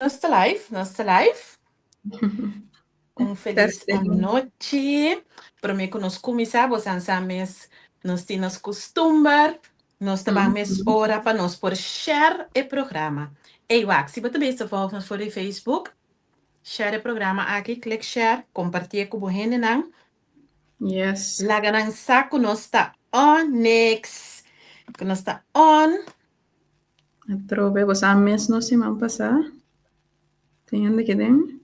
Nossa live. Feliz noite. Para mim, que nós começamos a mês, nós temos costume, nós também hora para nós por share o programa. E Wax, se você também volta por o Facebook, share o programa aqui, clique share, compartilhe com o gente, não? Yes. Laga nang saco, nós está on, next. Que nós está on. Trove, você a mês não se man passar? Tem onde que tem?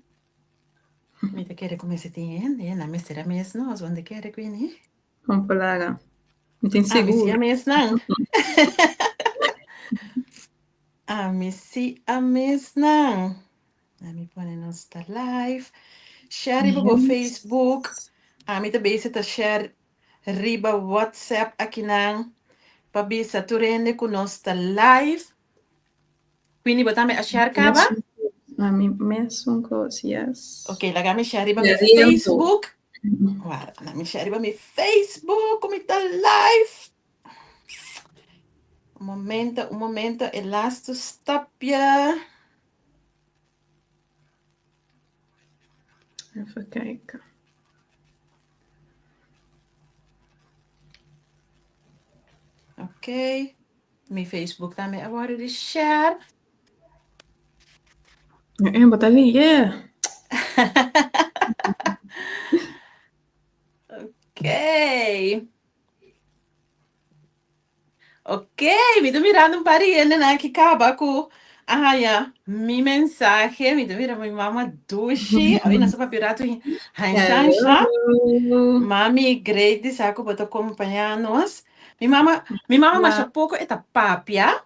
Me te quer comer se tem, na me será mês nós, onde quer que vem? Vamos lá. Não tem Me seguro. se mês não. Me se mês não. Me põe nossa live. Share para o Facebook. Me também se tá share riba WhatsApp aqui não. Para ver se tu rende com nossa live. Quindi botame a share cava. A mim mesmo coisa, yes. Ok, lá me share para meu Facebook. Guarda, me share para meu Facebook, como está live. Um momento, elasto stop ya. Even kijken. Ok. Mijn Facebook daarmee agora de share. Bota ali, yeah. Ok. Ok, me tô mirando um pariente, né? Que acaba com. Ja, minha mensagem, me tô mirando minha mama duche. A minha sopa pirata em Hanshansha. Mami, grande, saco, botou acompanhar nós. Minha mama mas pouco é papia,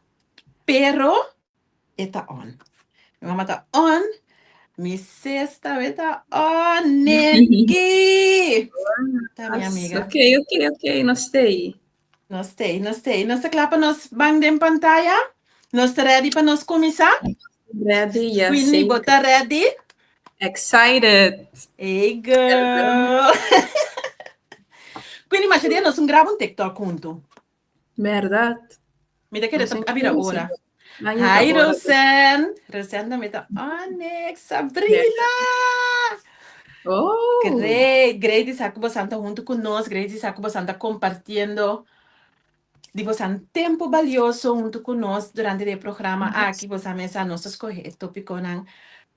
pero está on. Minha mama tá on. Mi sexta está on, Neki. Tá, minha amiga. Ok, gostei. Nós está claro para nós bang de pantalla? Nós está ready para nós começar? Ready, yes. Quindi, bota ready? Excited. Hey, girl. Quindi, mas dia nós grava um TikTok junto. Verdade. Me dá querer abrir a hora. Hi, Hi, Rosen. Rosen também tá Onyx, Sabrina. Oh. Great, saco bastante junto com nós. Great, saco bastante compartilhando. De você um tempo valioso junto conosco durante o programa aqui você mesa nós escolher tópico não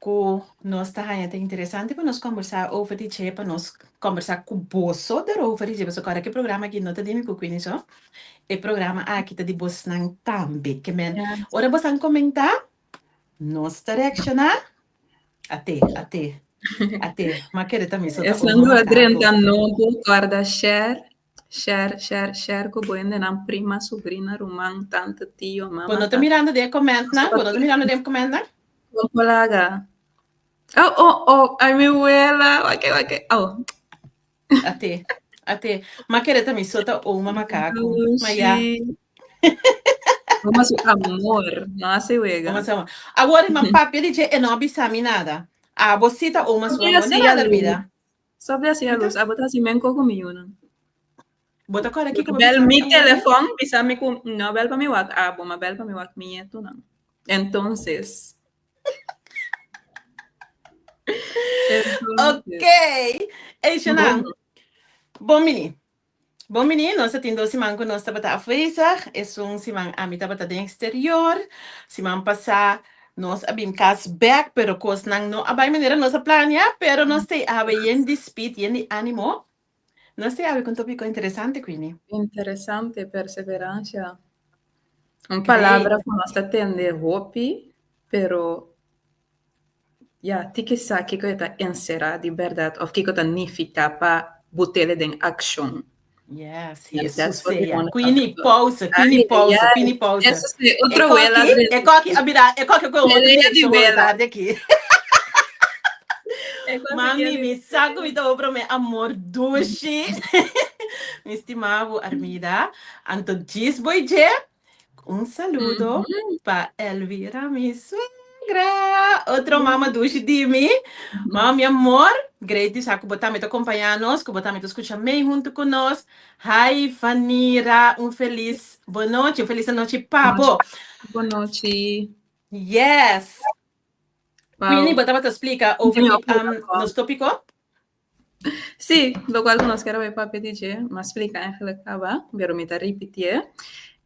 que nós está ainda interessante para nós conversar over de che para nós conversar com bolso de over de você agora que programa aqui não tá de me cuquini só o programa aqui tá de você não também que men ora você comentar nós tá reaccionar até mas querer também só tá Essendo adrenta não guarda share com boende na prima, sobrinha, irmã, tante, tio, mamãe. Quando tá mirando de comentar, não? Quando tá mirando de comentar? Vamos lá. Ai, minha abuela. Ok. Oh. Até. Mas querer também só tá uma macaco. Mas já. Vamos amor, não se wega. Agora, mas papi, ele diz, não abisami nada. Você tá uma sua mão, não nada vida. Sobre assim a luz, a botar assim bem comigo, não? Bota agora aqui como bel mi telefone, bisami com não bel para mi wak, bom, bel para mi wak minha tu não. Entonces. Ok. Ei, Xanã. Bom menino, nós temos 2 semanas que nós estamos a fazer. É semana a mitad está no exterior. Semana passada, nós abrimos casa back, pero coisa não a vai maneira nossa planear, pero nós temos a ver em speed, em ânimo. Nós temos um tópico interessante, Queenie. Interessante, perseverança. Uma palavra que nós atende hope, pero tem que saber que está encerrado de verdade, ou que está nifita para botar em ação. Yes, Jesus seja. Queenie pausa. Essa é outra vela. É qualquer coisa que eu vou tarde aqui. Mami, me saco, me dou para meu amor doce. Me estimava Armida. Então, diz, boije. Saludo para Elvira, minha sogra. Outro mama doce de mim. Mami, amor. Great, saco botar me acompanhar nós, que botar me escutar bem junto conosco. Hi, Vanira, feliz boa noite, feliz noite, papo. Boa noite. Yes. Quindi, Wow. bota explica over Dime die opnieuw. nos tópico. Sim, lo qual conoscerò i papi dice, ma explica eigenlijk aba, vero mi ta repetir.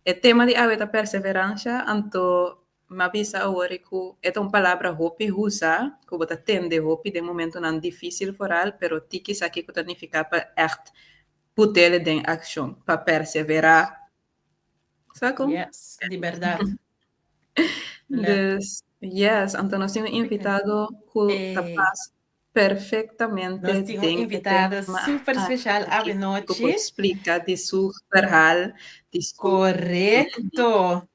O tema de aveta perseverança, anto ma bisa ori ku é uma palavra hopi usa, ku bota tende hopi de momento não difícil foral, pero tiki saki ku significa pa echt putele den action, pa perseverar. Saco? Yes, de verdade. Dus, yes, então nós temos invitado que tapaz Nós perfeitamente temos uma den invitada tema super especial à aqui, que pode noite. explicar de seu verhaal, de seu Correto.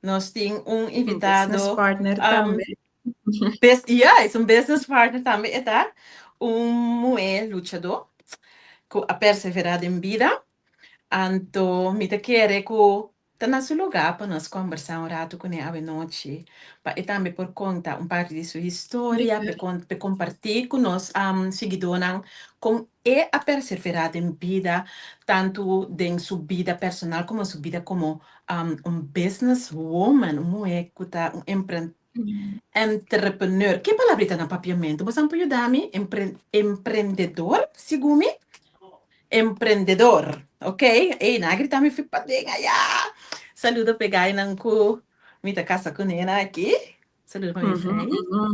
Nós temos um business invitado. partner também. Yeah, é um business partner também, tá? Mulher lutador, que a perseverar em vida. Então, me te quer que tá no seu lugar para nós conversar rato com ele à noite. E também por conta parte de sua história, para compartilhar com nós, seguidores, com a perseverar em vida, tanto em sua vida personal como sua vida como businesswoman, uma mulher que está entrepreneur. Que palavra está na papiamento? Você pode ajudar-me? Empreendedor, segundo me? Empreendedor, ok? Ei, na grita me fui para ya. Saludo pegar nang ku mita casa com ela aqui. Saludo para minha frei,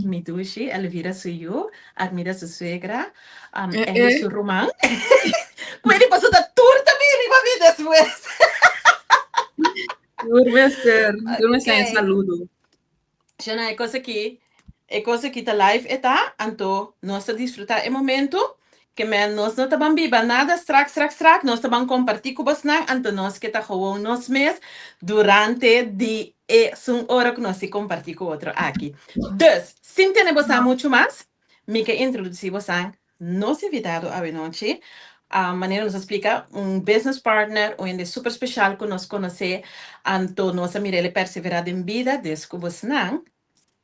mi dushi, Elvira suyo, admira sua suegra, Eli su román. Quindi passou da torta riba me depois. Durme sem Ok. saludo. Jana, é coisa que tá live eta, anto nós desfrutar o momento que nós não estamos biba nada, nós estamos compartilhar com vocês, anto nós que tá gewoon nós mês durante de hora que nós se compartilhar com outro aqui. Dus, sem ter você muito mais, me que introduzir você, nosso invitado a noite, a maneira nos explica, business partner, um super especial que nós conhece, anto nossa Mirelle perseverada em vida, desculpa não,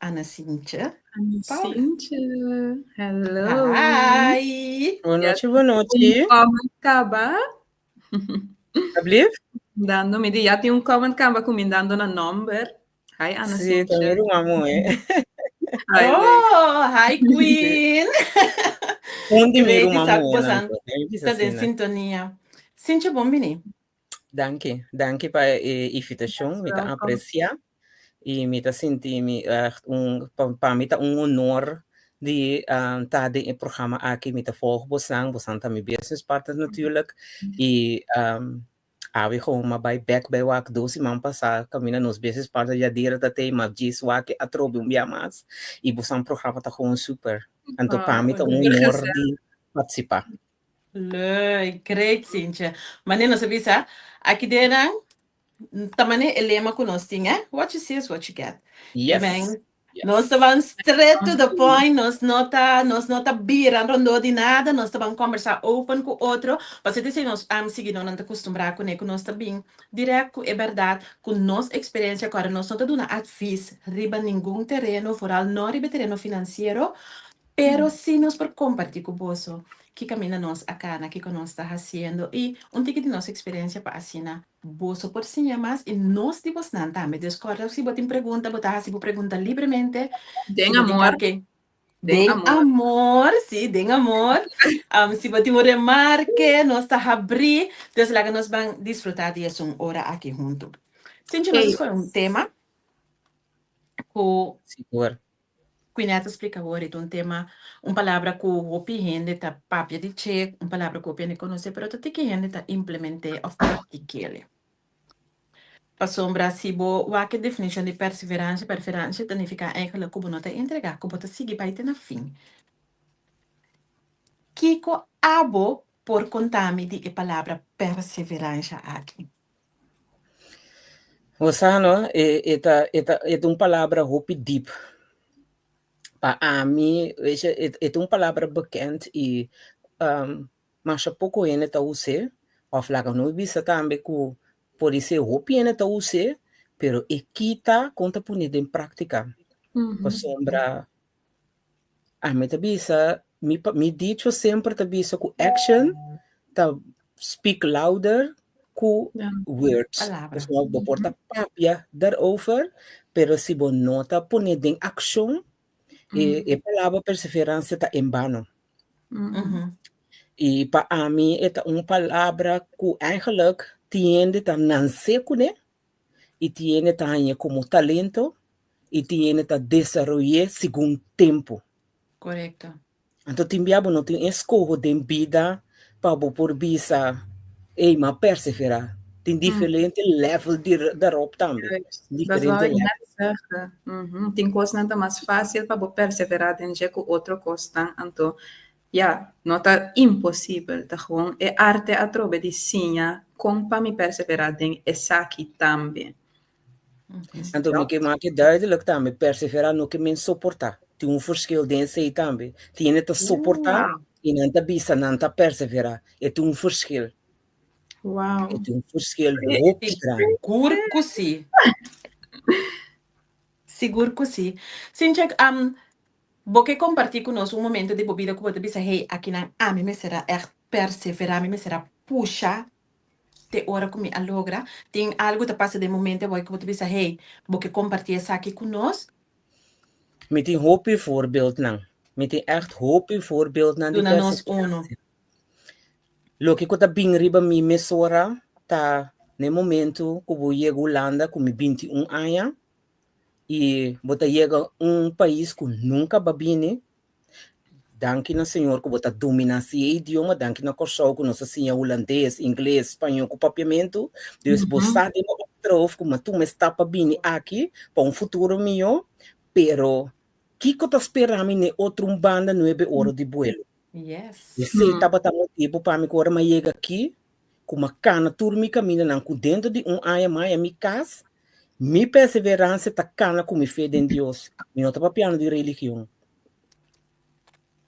Ana Cíntia. Ana Paula. Cíntia, hello. Hi. Boa noite, boa noite. Comment kaba? Alsjeblieft. Dando me di, já tem comment kaba com me dando na number. Hi, Ana Sim, Cíntia. também não amo, é. Oh, hi Queen. Onde Great, miro uma saco mulher, bosan. Tá de sintonia. Cíntia, bom menino. Danke, danke para a invitação, me tá apreciar e me tá sentir echt para mim tá honor de estar in het programma aqui me tá volgen bosan também business partner natuurlijk e we gewoon maar bij wak dosi man passa camina nos business partner já dira da tem mas diz wak atrobe mas e bosan programa tá gewoon super então para mim tá honor de participar. Leuk, great Cíntia. Maneno sabisa, aqui dentro tamane elema com nós tinha, what you see is what you get. Yes. Nós estamos straight to the point, nós não tá birando de nada, nós estamos conversar open com outro, você diz que nós seguindo não está acostumado com ele, nós está bem direto, é verdade, com nossa experiência agora, nós não está dando advice, riba nenhum terreno foral, não riba terreno financeiro, pero sim nós por compartilhar com você, que caminha nós acá, que nós está fazendo, e tique de nossa experiência para assinar, você por sim mais, e nós de você não também, discorda, se você tem pergunta, você pergunta livremente, Den amor. Den amor, sim, den amor. Se você tem uma remarque, nós está abrir, então lá nós vamos desfrutar de essa hora aqui junto. Gente, nós escolhemos tema, com Quineta explica agora, então, tema, palavra que o gente tá papia de check, palavra que o gente conhece, pero tem que gente tá implementar ou praticar. Para sombra, se a definição de perseverança significa eigenlijk como não te entregar, como te seguir para ter na fim. Kiko abo por contar-me de a palavra perseverança aqui. Você não, é uma palavra hope deep. Para mim, é uma palavra bekend e mas pouco ainda está usando, ou flaca não bisa também que pode ser hope ainda está usando, pero é que está conta punida em prática. Para sombra, a mim tá bisa, me dicho sempre tá bisa que action tá speak louder que words. Pessoal, do porta papia daarover, pero se você nota punida em action A palavra perseverança está em vano. Uhum. E para mim, é uma palavra que eigenlijk tiene tá nascer com né? E tiene também como talento e tiene tá desenvolver segundo tempo. Correcto. Então, timbiabo não tem escolha de vida para por visa mas perseverar. Tem diferente level de roupa também. Juist. Dat Diferente wou ik level. net zeggen. Tem coisas não tá mais fácil para perseverar em jeito outro coisa. Então, ja, não tá impossível. Tá gewoon é arte a trobe de sinha com para me perseverar em essa aqui também. Então, me que maak duidelijk também, perseverar no que me suportar. Tem verschil dentro também. Tem que suportar e não tá bisa, não tá perseverar. É um verschil. Uau. É um verschil muito grande. Seguro que sim. Seguro que sim. Sinchek, você compartilhar conosco momento de bebida que você pensa, hey, aqui não, a mim me será perseverar, a mim me será puxar de hora que me alogra. Tem algo que passa de momento que você pensa, hey, você compartilhar isso aqui conosco. Met een hoopje voorbeeld lang. Met een echt hoopje voorbeeld lang. Doe nós uno. Lo que eu bem riba mi mesora tá no momento que eu chego Holanda com 21 anos e bota chega país que nunca babine. Danke na senhor que bota domina esse idioma, danke na corso que nossa senha holandês, inglês, espanhol com papiamento. Dus você tem uma trof como tu me está para bine aqui para futuro meu, pero que eu tô esperando ne outro banda 9 horas de vuelo. Yes. E se estava motivo para mim agora mas chega aqui com uma cana turma caminha não com dentro de ano mais a minha casa, minha perseverança tá cana com me fé em Deus. Me não tá papiando de religião.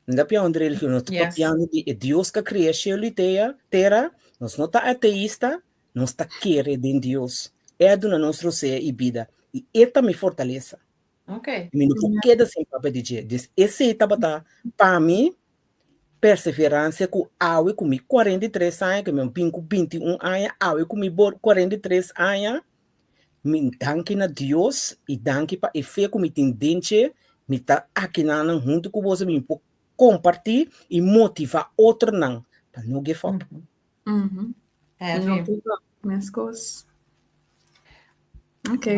Não tá papiando de religião, não tá papiando de Deus que criou a terra. Nós não tá ateísta, nós tá querendo em Deus. É do nosso ser e vida. E esta me fortalece. Ok. Me não queda sem papel de dizer. Esse estava para mim perseverança com aue com 43 anos, que me pinco 21 anos, aue com 43 anos, me danke na Deus e danke para a fé que me tem dente, me tá aqui na junto com você, me compartilhar e motivar outro não, para não give up. É, não give up, minhas coisas. Ok,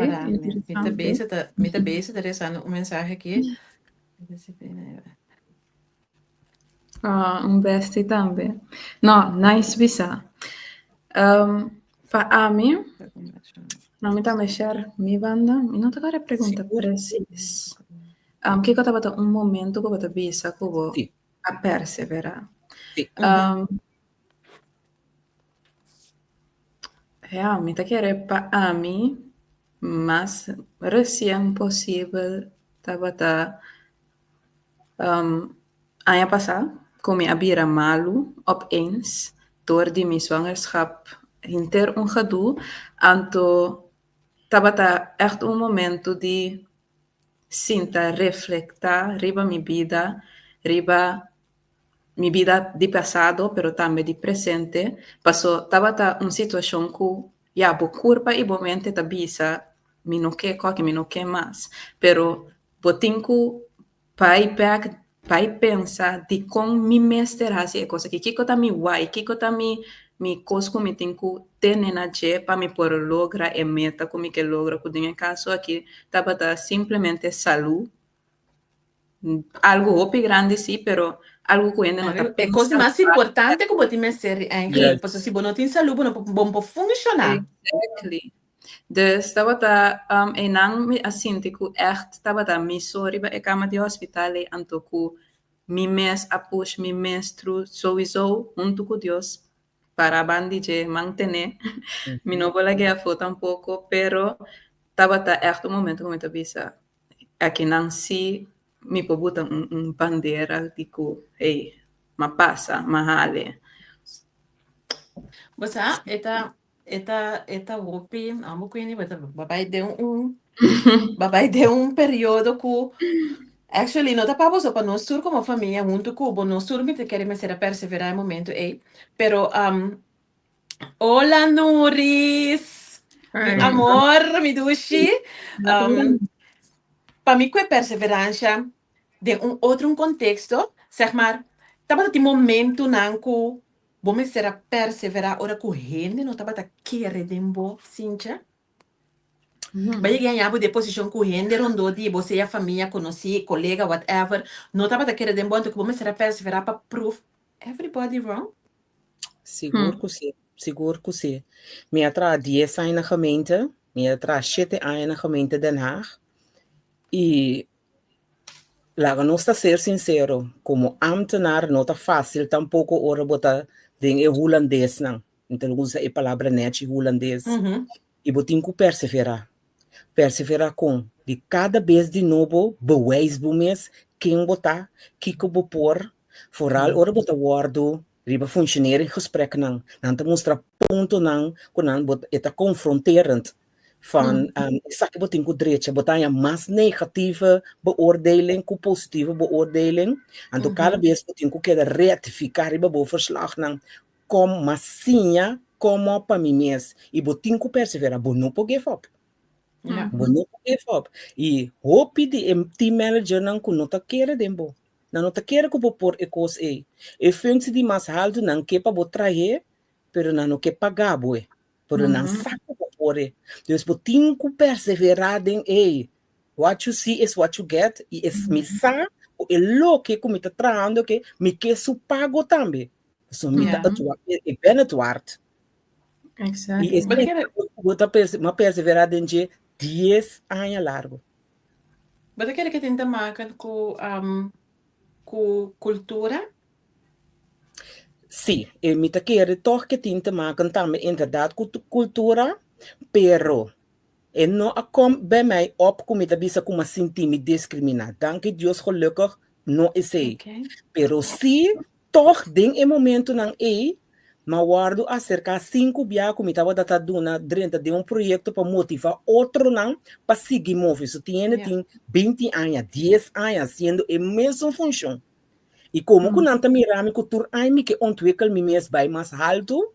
me também se interessando uma mensagem aqui. Besti também. Não, nice visa. Para mim, não me tá mexer minha banda. Me não tá agora pergunta precisa. Que eu tava momento que eu tava visa que eu vou a perseverar. Realmente querer para mim, mas recém possível tava ano passado. Kom ik abira malu opeens door die mijn zwangerschap hinter een gedoe. Anto tabata echt een momento die sinta reflectar riba mi vida di pasado, pero também di presente. Paso tabata uma situação que ya bo curva e bo mente tabisa mi no que coque mi no que mais. Pero botinku pai pensa de como me mestrar essa coisa que tá me guai, que tá me coisa como tem que ter na je para me por lograr a meta como que logra com minha caso aqui tá simplesmente saúde, algo opi grande sim, pero algo que ainda não tá pensando. É coisa mais importante que você me ser em porque se você não tem saúde não pode funcionar. Exactly. Dus dat wat enang assim tiku echt dat wat mi sorry ba ekama di hospital antoku mi mes apush mi menstru sowieso junto com Deus para bandije mantener mi no bola que afo tampoco pero tabata echt momento como te bisa aqui não si mi pobuta bandeira tiku hey ma passa mahale você Eta Whoopi, amo Queenie, babai de período que actually não tá para você para nós sur como família junto com nós sur me te queremos ser a perseverar em momento pero hola Nuris, mi amor, mi dushi, para mim que é perseverança de outro contexto, zeg maar, tava de momento nanku, bome será perseverar ora correndo, não tava da querer dembo, Cíntia. Vai ganhar de posição correndo, rondou de você e a família, conheci, colega, whatever, não tava da querer dembo, então bome será perseverar para prove everybody wrong. Seguro que sim, seguro que sim. Me atra 10 anos na gemeente, me atra 7 anos na gemeente Den Haag. E laga não está ser sincero, como ambtenaar não está fácil tampouco ora botar den holandês não. Então usa a palavra net holandês. E botin que perseverar. Perseverar com de cada vez de novo bewijs bomes quem botar, que bopor, vooral ora botar guardo, riba funcioneer in gesprek não. Não te mostra ponto não, quando bot eta confronterend. Van, ik botin ku direita, botar a mais negativa beoordeling ku positieve beoordeling. En to cada vez botin ku queda retificar riba bo verslag não. Kom massinha, como para mim mesmo. E botin ku perseverar, bo não pode give up. Bo não pode give up. E hope de team manager não ku não tá querer dembo. Não tá querer ku bo por ecos e. E functie die mas haldo não que para bo trazer, pero não que pagar bo. Pero não saco Dus botin ku perseverar den what you see is what you get e es misa o lo que ku mita traando que me que su pago também. So mita e ben het waard. Exactly. E es uma perseverar den je 10 anos largo. Wat ik que tenta maken com cultura? Sim, e mita querer toch que tenta maken também inderdaad cultura, pero en não kom bij mij op kom ik bisa como sentir me discriminar. Dank Deus gelukkig não is hij. Pero sim, toch ding em momento não mas guardo acerca 5 dia como estava data duna dentro de projeto para motivar outro não para seguir mover. So tem 20 anos, 10 anos sendo a mesma função. E como que não tá mirando que tur ai que ontwikkel me mesmo bij mas alto.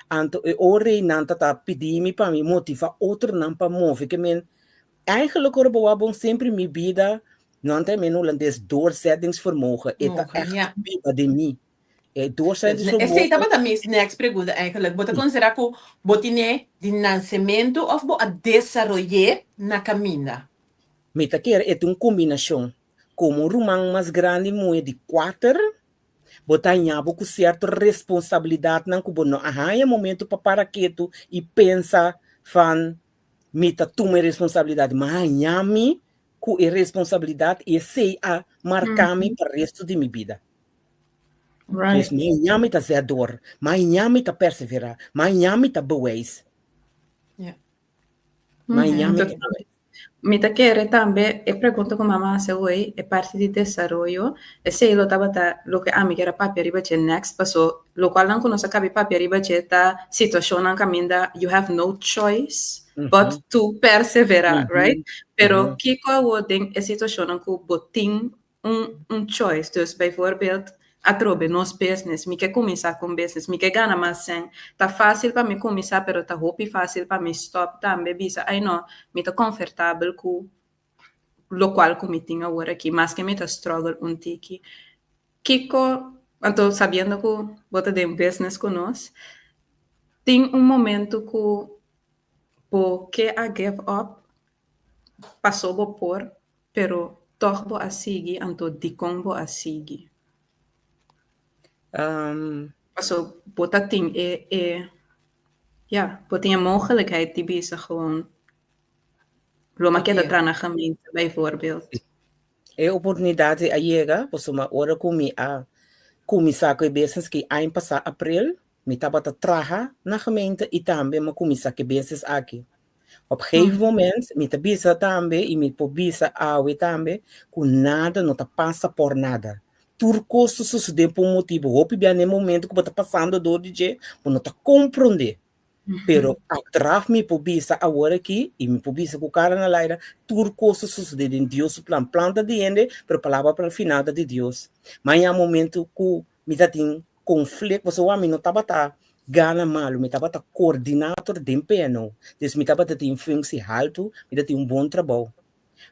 Anto ore nanta ta pedir me para me motivar outro não para mover que men eigenlijk hoor bewabong sempre me vida não tem men holandês doorzettingsvermogen eta echt vida de mim doorzettingsvermogen essa estava também next pergunta eigenlijk bota considerar que botine de nascimento of bo a desarrollar na caminha me ta quer é uma combinação como rumang mais grande moe de 4 botar nhabo com certa responsabilidade não que não há momento para quieto e pensa van mita toma responsabilidade mas nhami com a responsabilidade e sei a marcar-me para o resto de minha vida. Right. Dus mas nhami tá ser dor, mas nhami tá perseverar, mas nhami tá bewijs. Mas nhami tá bewijs. Mita querer também, a pergunta que a mamãe se hoje é parte de desenvolvimento. E se ele estava lo que a mim era papel riba che next passou, lo qual não conhece cabe papel riba che tá situação na caminha, you have no choice but to perseverar, right? Pero que qual tem a situação que botin choice, dus bijvoorbeeld a trobe nos business, me quer começar com business, me quer ganhar mais sem, tá fácil para me começar, pero tá hope fácil para me stop também, bisa, aí não, me tá confortável com lo qual que me tinha agora aqui, mas que me tá struggle tiki. Kiko, então sabendo que bota de business com nós, tem momento que a give up passou por, pero toch bo a seguir, então dicong bo a seguir. Also, bota ting botinha mogelijkheid die bezig gewoon Loma que entrar na gemeente, bijvoorbeeld. É oportunidade a chega, você uma hora comi a começar com business que ano passado abril, me estava a trabalhar na gemeente e também me começar com business aqui. Op een gegeven moment, me te bisa também e me po bisa awe também, com nada não te passa por nada. Turco sucede por motivo, hope bem no momento que você passando do DJ, não te compreender. Pero atrás me po bisa agora aqui e me po bisa com o cara na laira, turco sucede em Deus plan planta de ende, pero palavra para final de Deus. Mas há momento que me tá tem conflito, você o homem não tá batendo gana malo, me tava coordenador de empenho, dus me tava tem função alto, me tem bom trabalho.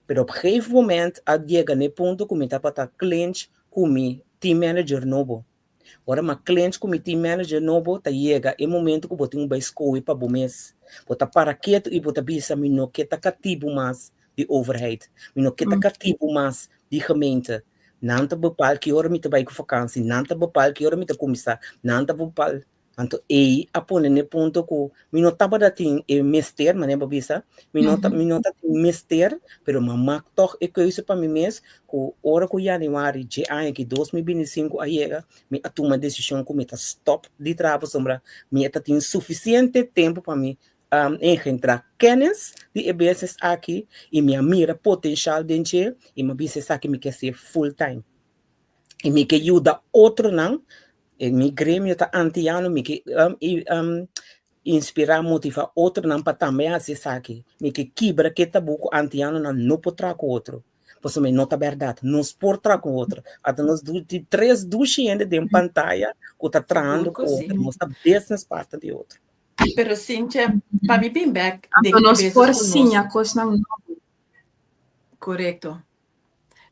Pero op een gegeven moment, llega ne ponto que me tapa ta clinch com mi team manager novo. Ora ma cliente com team manager novo ta chega em momento que botem um escola para bom mês. Bota para quieto e bota bisa mi no que tá cativo mais de overheid. Mi no que tá cativo mais de gemeente. Nanta bepaal que hora me te vai com vakantie, nanta bepaal que hora me te começar, nanta bepaal. Anto apone ne ponto ko mi no taba da ting mester, mas nem babisa, mi no ta mester, pero mamak toch e keuze para mi mes ko ora ko januari de ano que 2025 chega, mi atuma decisão ko mi ta stop de trabalho sombra, mi ta tem suficiente tempo para mi encontrar kennis de EBS aqui e minha mira potencial dentro e me bisa aqui me quer ser full time. E me quer ajuda outro não. En mi gremio ta antiano mi que inspirar motivar outro não para também assim saque mi que quebra que tá buco antiano não potrá com outro pois me nota verdade nos portra com outro até nos de 3 duches de pantalla que tá trando com outro mostra business parte de outro pero Cíntia para mim bem back de nos porcinha coisa não correto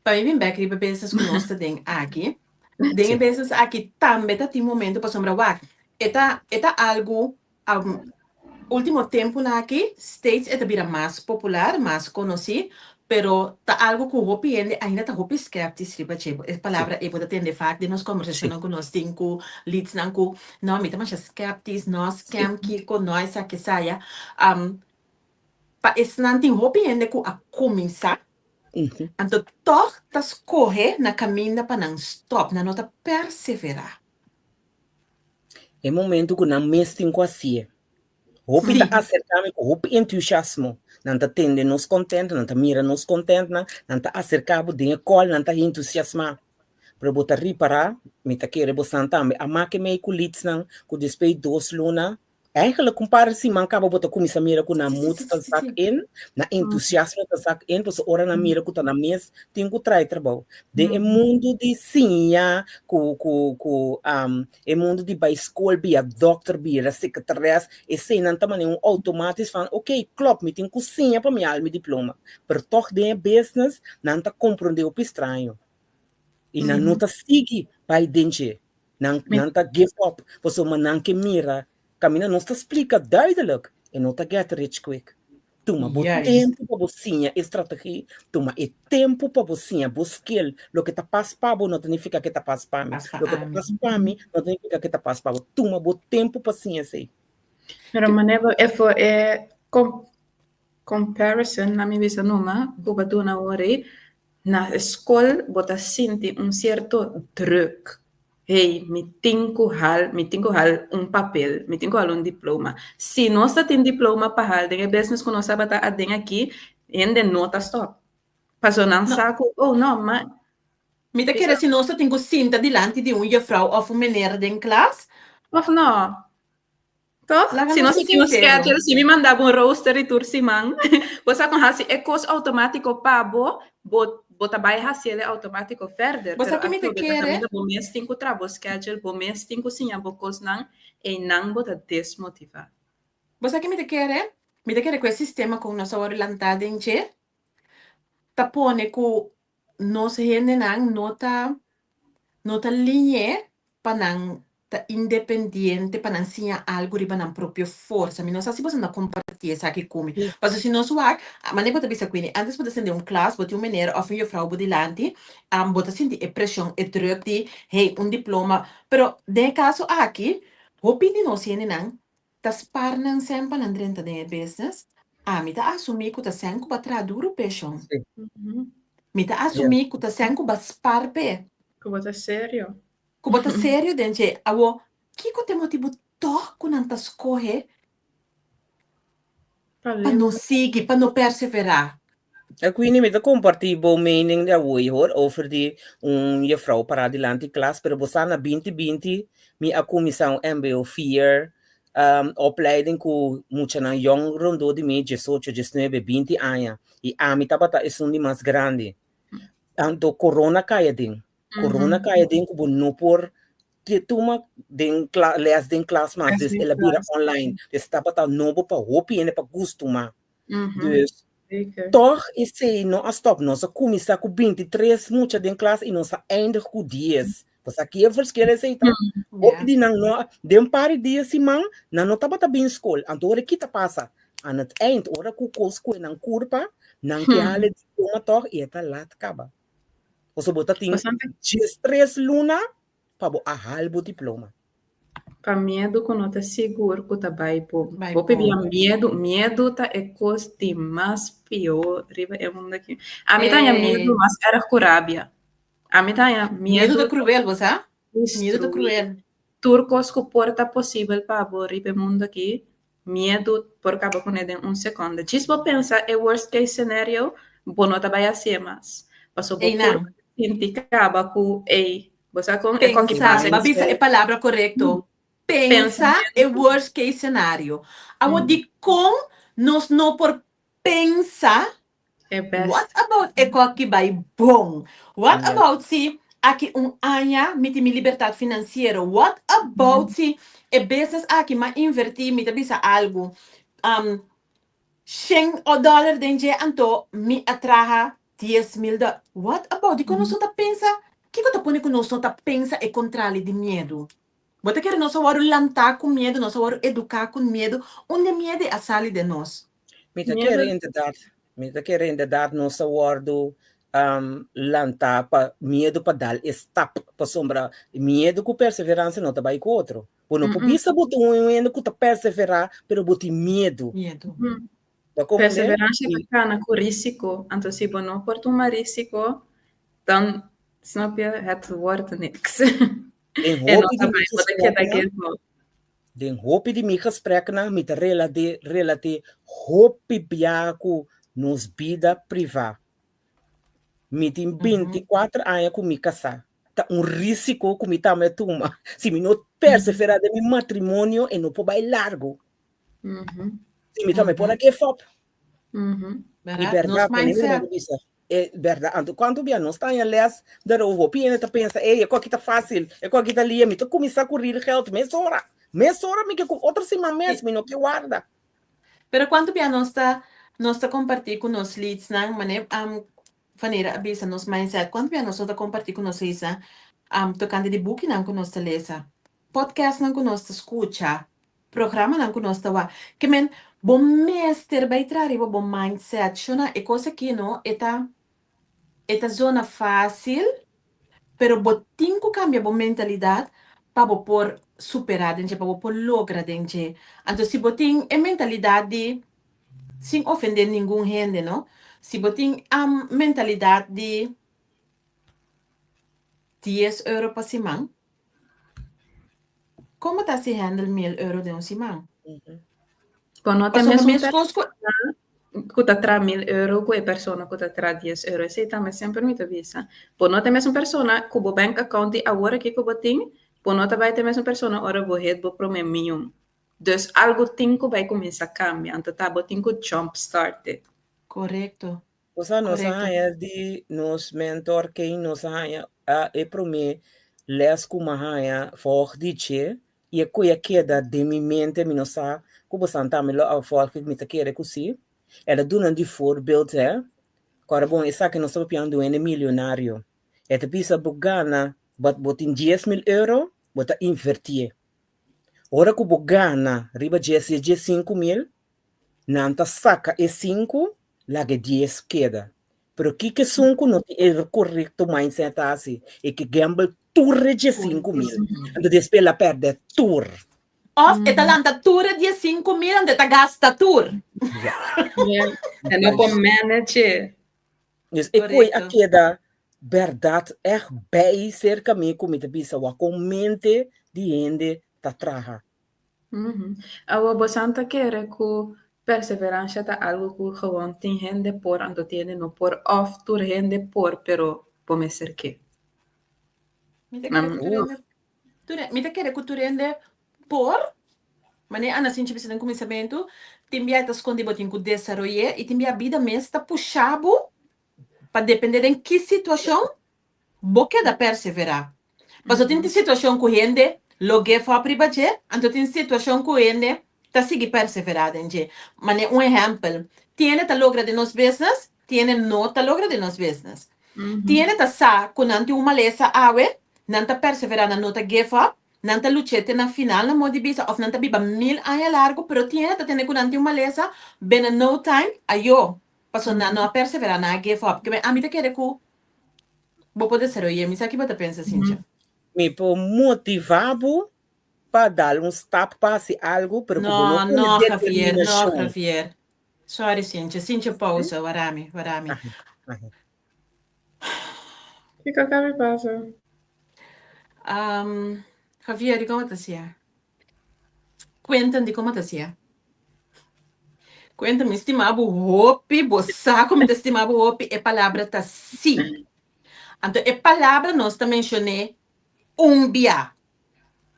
para mim bem back de bebês com nós tem aqui. De vezes aqui também tem momento para sombra wak. Eta algo último tempo na aqui States é vira mais popular, mais conhecido, pero tá algo que o hopi ainda tá hopi skeptics riba chebo. Essa palavra eu vou ter de fact de nós conversação com nós cinco leads nanku. Não, me tá mais skeptics, nós scam que com nós aqui saia. Pa esse não tem hopi ainda que a começar. Então, toch tas corre na caminho para não stop, na nota perseverar. É momento que não me estou com a cia. Hope tá acercar-me com hope entusiasmo. Não tá tendo nos contente, não tá mira nos contente, não tá acercar-me de escola, não tá entusiasmar. Para botar reparar, me tá querendo botar também. A máquina meio com leads não, com despeito 2 luna. Eigenlijk comparatie man kaba bota kumisa mira ku na moed ta sak in na entusiasmo ta sak in pos ora na mira ku ta na mes tingu trai trabalho de mundo de sinha e mundo de by school bi a doctor bi a secretaria e sei nan ta mane automatisch van ok klopt me tingu sinha para mi almi diploma per toch de business nan ta compreender op estranho e na nota sigi by denche nan ta give up pos man nan ke mira Camina não está explica duidelijk en não está get rich quick. Toma tempo para você estratégia, toma tempo para você buscar lo que está passando para não significa que está passando para mim. Lo que está passando para mim não significa que está passando para você. Toma tempo para você assim. Pero manevo comparison na minha visão numa, como tu na hora na escola bota sente certo druk. Hey, me tenho hal papel, me tenho hal diploma. Se nós temos diploma para hal, tem business que nós sabemos aqui, ainda nota stop. Passou não saco, não, mas... Me te quer se nós temos cinta delante de juffrouw of meneer de classe? Of não? Toch? Se nós temos schedule, se me mandava roster e tursimang, você com hasi é coisa automático para bota vai hacer automático verder. Você que me te quer? Bom mês tem que trabalhar schedule, bom mês tem que sim abocos não e não bota desmotivar. Você que me te quer? Me te quer com esse sistema com nossa orientada em che? Tapone com nós gente nota linha para não tá independente para não ser algo riba na própria força. Mas não sei se você não compartilha isso aqui comigo. Mas se não suar, mas nem pode pensar que antes pode ser classe, pode meneer of juffrouw delante, pode sentir pressão, druk de, hey, diploma. Pero de caso aqui, opini não se não, tas parnan sempre na dentro de business. Me tá assumir que tá sempre para traduzir pressão. Me tá assumir que tá sempre para sparpe. Como tá sério? Como tá sério, dente, awo, que te motivo toco nantas corre para não seguir, para não perseverar. Ik weet niet met de compartibel mening dat we hoor over die juffrouw para adelante klas, pero você na 2020 me a comissão MBO 4 opleiding com muita na young rondo de me 18, 19, 20 anos e a mim tabata é um de mais grande. Então corona caia ding. Corona caia ding com no por que toma den les den classe mas ela vira online. Estava tá novo para hopi e para gusto mas. Dus Zeker. Toch is ze no a stop no sa começa com 23 mucha den classe e não sa eindig com 10. Pues aqui é verschil is então. Yeah. Di nang no den pari dias si man na no taba ta bin school. Antore kita passa. Aan het eind ora ku kosko nang kurpa nang que hale diploma toch e ta lat kaba. Oso bota ting Bastante. 3 luna pa bo a halbo diploma. Para medo quando está seguro que tá vai bom. Vai Vou pedir bom. medo tá é coisa de mais pior. Riba é um daqui. A mim tá medo, mas era curábia. A mim tá Medo medo de cruel, você? Medo de destruir. cruel. Turcos que porta possível para abrir riba mundo aqui. Medo por acabar com ele em segundo. Diz vou pensar é worst case scenario, bom não tá vai ser mais. Passou por não. sentir acaba com ei. Você com Pensar, babisa é palavra correto. Pensa é worst case scenario. Agora de com nós não por pensar. É best. What about é que vai bom? What about se aqui anya mit mi liberdade financeira? What about se é business aqui ma invertir mi bisa algo $100 dentro anto mi atraha $10,000. What about de quando nós tá pensa? Que eu tô pondo que nós tá pensa e controle de medo? Você quer nós agora lantar com medo, nós agora educar com medo, onde medo é a sair de nós? Me tá querendo inderdaad nossa wardo lantar pa medo para dar stop para sombra medo com perseverança não tá vai com outro. Quando por bisa botar medo que tá perseverar, pero botar medo. Perseverança bacana com risco. Então se você não pode tomar risco, então snap je het wordt niks. Den hoop die mi gesprek na met relate hoop biaku nos vida privada. Met in 24 anos com mi casa. Tá risco com mi tama tuma. Se mi não perseverar de mi matrimônio e não pode ir largo. Se mi tama por aqui fop. É verdade, quando bem não está em aliás, dar o opinião tá pensa, é que tá fácil, é que tá ali, me tô começar a correr geld, mesora me que com outra cima mesmo, não que guarda. Pero quando bem não está compartilhando com nós leads, não, mané, maneira avisa nos mindset, quando bem nós está compartilhando com nós isso, tocando de book não com nós lesa, podcast não com nós escuta, programa não com nós tá, que men bom mestre vai trazer bom mindset, chona é coisa que não esta zona fácil, pero botin que cambia a mentalidade para por superar dentro, para por lograr dentro. Então, se botin a mentalidade de, sem ofender nenhum gente, não? Se botin a mentalidade de €10 para semana, como está se handle €1,000 de semana? Quando até mesmo que tá traz €1,000, que é pessoa que tá traz €10, esse também sempre me avisa. Por não ter mesmo pessoa que o bank account agora que eu tenho, por não ter ter mesmo pessoa ora vou rede vou pro milhão. Dus algo tem que vai começar a cambiar, então tá botin que jump started. Correto. Cosa nos haya de nos mentor que nos haya e pro me les como haya for dice e que queda de mi mente mi não sa como santa me lo a for que me te quer que ela dona de voorbeeld hè agora bom essa que nós estamos piando é milionário é te pisa bugana botin €10,000 bota invertir ora que bugana riba de 5,000 nanta saca e 5 laga 10 queda pero que 5 não é o correto mindset assim é que gamble turre de 5,000 então depois ela perde tur Of esta lanta turre de 5,000 onde tá gasta tur. É não pode manage. Dus ik gooi a queda verdade bem cerca me como te bisa wa com mente de ende ta traha. A bastante quer que perseverança tá algo que gewoon tem gente por ando tiene no por off tur gente por pero pode ser que. Me te quer que tu rende por mané ana sin chipisa no começamento timbia tá esconde botin com desarrollar e timbia vida mesmo tá puxado para depender em que situação boque da perseverar. Mas tem situação que rende logue fa private, então tem situação que rende tá seguir perseverar dentro. Mané exemplo tiene ta logra de nos business, tiene no ta logra de nos business. Tiene ta sa con anti uma lesa awe, nanta persevera na nota give up, nanta luchete na final na modi bisa, of nanta biba 1000 años largo, pero tiene ta tiene con anti uma lesa, bena no time, ayo, paso na no persevera na give up, que a mí te quiere ku, vou poder ser oye, misa que bota pensa, Cíntia. Me por motivado para dar step para se algo, pero como No, não no, tem Javier, no, determinação. Javier. Sorry, Cíntia. Cíntia, pausa, warami. O que me passa? Javier, ¿y cómo te hacía? Cuéntame cómo te hacía. Cuéntame, estimado Hopi, bossa, como te estimado Hopi, é palavra tá sim. Então, é palavra nós também mencionei bia.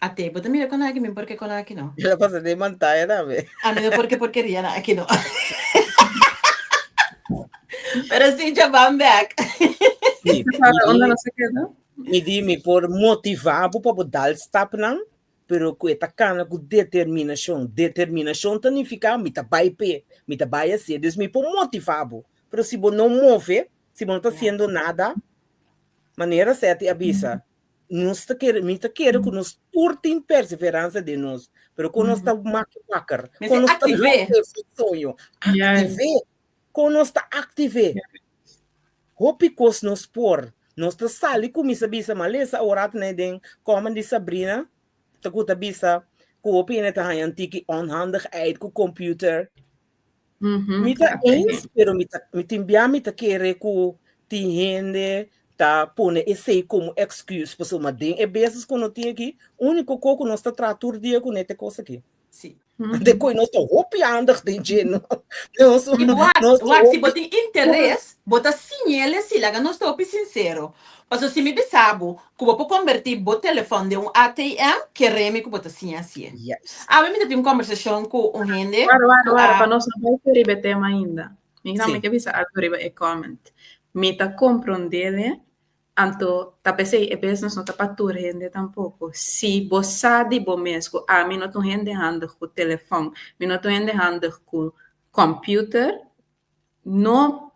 Até, bota mira com aqui, por que com aqui não? Ela passa de manter, né? Ah, não, por que porqueria aqui não. Pero Cíntia, vamos back. Sim, Onde não se queda? me di me por motivado para dar step não, pero que tá cana com determinação tá significa me tá vai assim, des me por motivado, pero se você não move, se você não tá fazendo nada, maneira certa e avisa. Nós tá querer que nós curtem perseverança de nós, pero quando nós tá maquiar, quando nós tá sonho, active, quando nós tá active, hope que nós por nós tá sali com missa bisa malesa orat na den como de Sabrina, tá com bisa com opine tá antiki onhandigheid com computer. Mita eens, pero mita enviar mita querer com gente tá pone esse como excuse para uma den é vezes quando tem aqui único coco nós tá tratar dia com nete coisa aqui. Sim. Depois nós tá hopiando de geno. Nós se botar interesse, botar sinhele se laga nós tá sincero. Mas se me bisabo, que vou convertir o telefone de ATM que reme que botar sim assim. Yes. Me tem uma conversação com gente. Para nós não vai ter tema ainda. Me que bisa algo riba e comment. Me tá compreendendo. Anto, tapesei, e business não tá para tur gente tampouco. Se você de bom mesmo, mim não tô gente handel com telefone, mim não tô gente handel com computer, não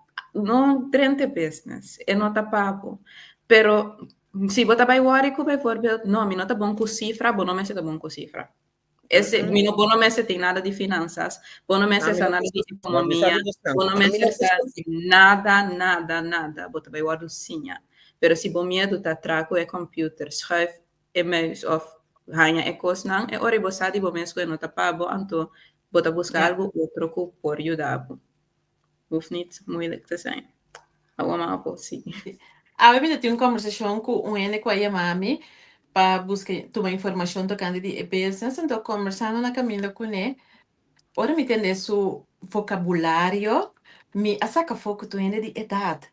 trente business, e não tá papo. Pero, se você vai worry com, por exemplo, não, mim não tá bom com cifra, bom não me tá bom com cifra. Esse, mim não bom não me tem nada de finanças, bom não me tem nada de economia, bom não me tem nada, você vai worry sinha. Pero se bom medo tá trago é computer, schrijf e muis of hanya e coisa não, e ora você de bom mesmo não tá pago, então bota buscar algo outro que por ajudar. Hoeft niet moeilijk te zijn. Allemaal possível. Eu tive uma conversação com um com a mami para buscar uma informação tocante de business, então conversando na caminho com ele, ora me entender seu vocabulário, me saca foco tu de idade.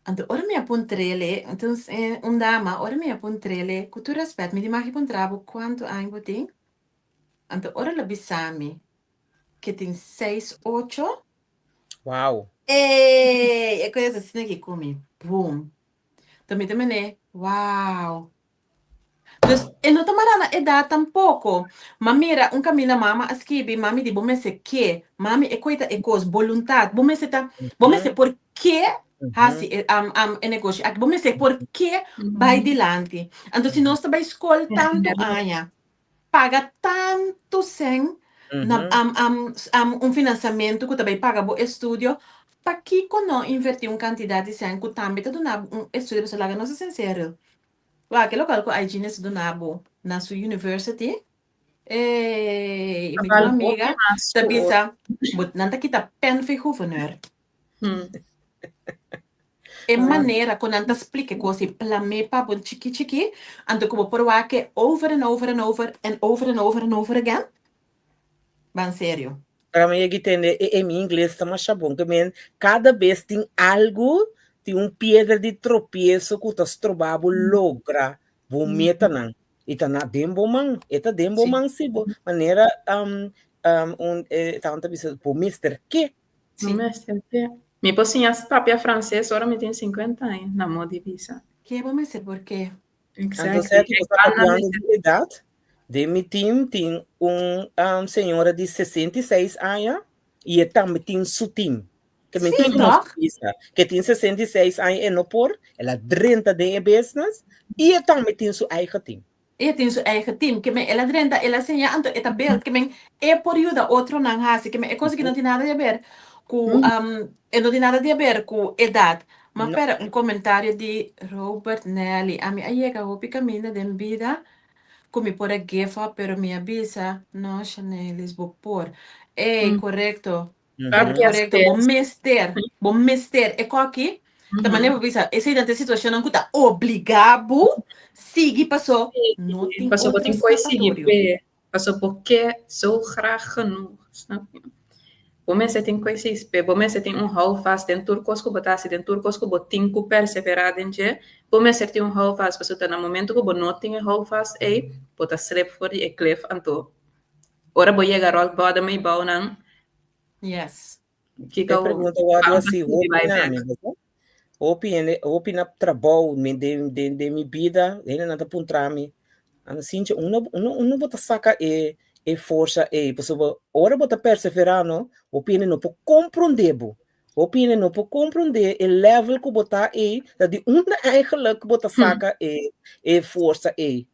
Então, ora me apuntrele, então, dama, ora me apuntrele, com todo respeito, me dimagi puntrabo quanto anos tem? Então, ora la bisami, que tem 6, 8. Uau! É coisa assim que come, boom. Também né? Uau! Então, eu não tomará na idade tampouco. Mas mira, caminho mama, escrevi, mami, de bom me se que, mami, é coisa, é coisa, vontade, bom me se tá, bom me se por que é negócio. Aqui vamos dizer por que vai adiante. Então, se nós estamos escola tanto anos, paga tanto sem financiamento que também paga o estudo, para que não investir uma quantidade de sem que também está dando estudo para lá, não se sincero. Que local que a Gina se dando na sua university, e minha amiga, está pensando, não está aqui tá pen para gouverneur. É maneira quando anta explica coisa plame para bom chiqui anta como provar que over and over again. Bem sério. Para mim que tem em inglês tá mais bom também. Cada vez tem algo, tem pedra de tropeço que tu trabalho logra, vou meta não. E tá na dembo man, se maneira tá bisa por Mr. Que? Mr. Que? Me posso as papia francês, agora me tem 50 anos na moda divisa. Que vamos ser por quê? Então, certo, você está falando de idade. De meu time tem senhora de 66 anos e também tem seu time. Que me Sim, tem toch? que tem 66 anos e não por, ela 30 de business, e também tem seu eigen team. Ella tiene su eigen team, que me, ella drenta, ella enseña anto, esta belt, que me, por ayuda otro nan hasi, que me, cosa que no tiene nada de ver con, no tiene nada de ver con edad. Ma No. per un comentario di Robert Nelly, a mí llega hopi camina de vida, come por gefa, pero mi avisa, no, Chanel, es por. Correcto. Correcto, bom mister, e aqui, da maneira visa, essa identidade situação não está obrigado, sigue passou, não tem Passou por outro een coisa escapatório. passou porque zo graag genoeg, snap je? Bom mensen tem coisa ispe, bom mensen tem houvast, den turcos que botasse, den turcos que botin que perseverar dentro, bom mensen tem houvast, passou tá no momento que bom não tem houvast, bota slep for die cliff anto. Ora vou chegar rock bottom e bau não. Yes. Que pergunta agora assim, Hopi na trabalho, de minha vida, ele não tá puntrami. Assim, uno bota saca força pessoa, ora bota perseverar, não? Hopi não pode compreender, Hopi não pode compreender o level que bota dat die eigenlijk bota saca força e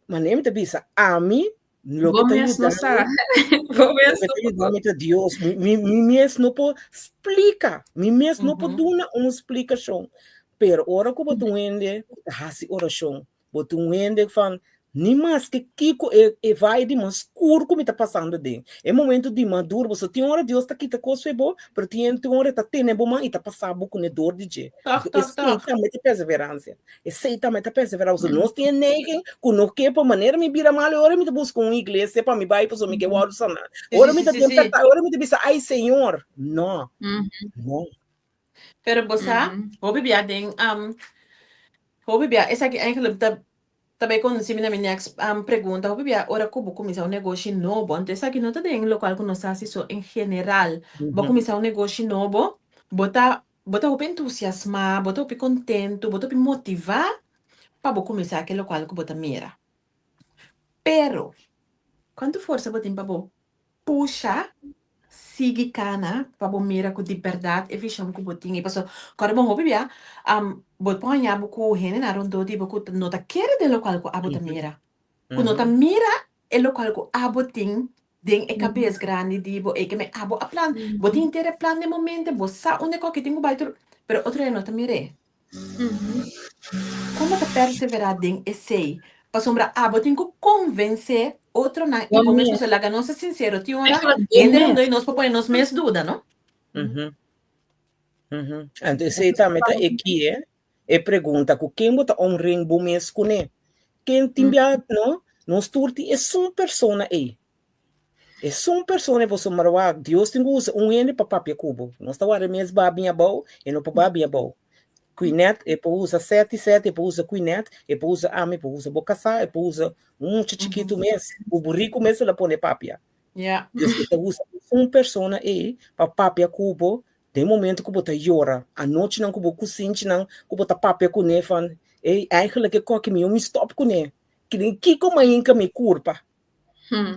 mas nem te bisa a mim lo que te ayuda a Deus mi mesmo não pode explicar mi mesmo não pode dar uma explicação pero ora que botu ende hasi oração botu ende van nem mais que Kiko vai de mais escuro como está passando de é momento de maduro você tem hora Deus está aqui tá coisa bom pero tem hora tá tendo bom e está passando com o dor de je aceita mas tem perseverança aceita mas tem perseverança nós tem ninguém que não quer por maneira me vira mal hora me busca uma igreja para me vai para me que o sana hora me tá hora me bisa ai Senhor não não pero você hobi bia ding hobi bia essa que eigenlijk também quando se minha next pergunta, eu via ora como começar um negócio novo, antes aqui não tá em local que nós fazemos isso em geral, vou começar um negócio novo, bota o entusiasmar, bota o contento, bota o motivar para começar aquele local que bota mira. Pero quanto força botem para puxa sigue cana para mira com de verdade e visão que botem e passou, quando bom via bot ponha buku hene na rondo di buku nota kere de local ko abota mira. Ku nota mira e local ko aboting ding e cabeça grande di bo e que me abo a plan. Botin tere plan de momento bo sa onde ko que tengo baito pero outro é nota mire. Como te perseverar ding e sei pa sombra aboting ko convencer outro na e por mesmo se la ganosa sincero ti ora ende rondo e nos popoi nos mes duda, no? Então, você também está aqui, e pergunta com quem bota ring bom mês com ele. Quem tem não? Nós turti é uma pessoa aí. É uma pessoa você marwa. Deus tem usa ene para papia cubo. Nós está agora mês babinha bom e não para babinha bom. Quinet é para usa 7 é para usa quinet é para usa ame para usa bocasa é para usa chiquito mês. O burrico mês ela põe papia. Yeah. Deus está usa uma pessoa aí para papia cubo. Tem momento que bota llora, a noite não que bota cozinha não, que bota papel com ele, fan, e eigenlijk que me stop com ele, que nem que como ainda me culpa,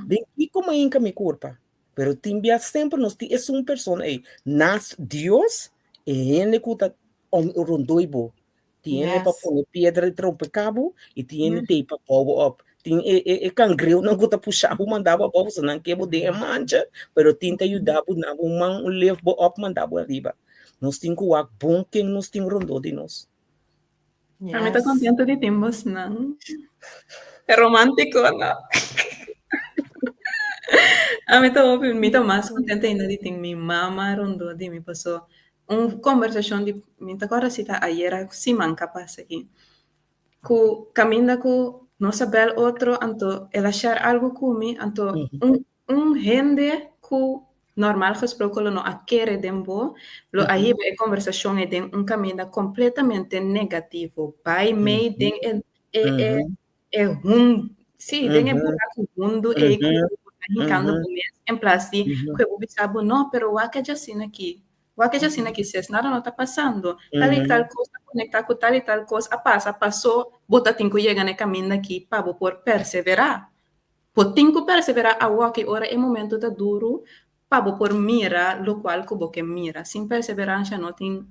nem que como ainda me culpa, pero timbia sempre nos ti é uma pessoa aí, nas Deus e ele que tá rondoibo, tiene para pôr pedra de trompe cabo e tiene tape para pôr up. E cangreu não gusta puxar o mandava para você não quer de mancha, pero tinta ajudar o não um levo up mandava arriba. Nós temos que o bom que nós temos rondou de nós. A mim tá contente de termos não. É romântico não. A mim tá mais contente ainda de ter minha mama rondou de me passou conversação de mim tá agora se tá ayer se manca passa aqui. Ku caminha ku no saber outro, anto ele achar algo comigo, anto gente que normal gesproken não a querer dembo, lo aí a conversação é de caminho completamente negativo, by me den sim, den buraco fundo e brincando com eles, em place de que eu pensava não, pero o que já assina aqui. O que já assina aqui, se nada não está passando, tal e tal coisa, conectar com tal e tal coisa, passou, bota tem que chegar no caminho aqui para por perseverar. Por tem que perseverar a que hora é momento tá duro, para por mira, lo cual como que mira. Sem perseverança não tem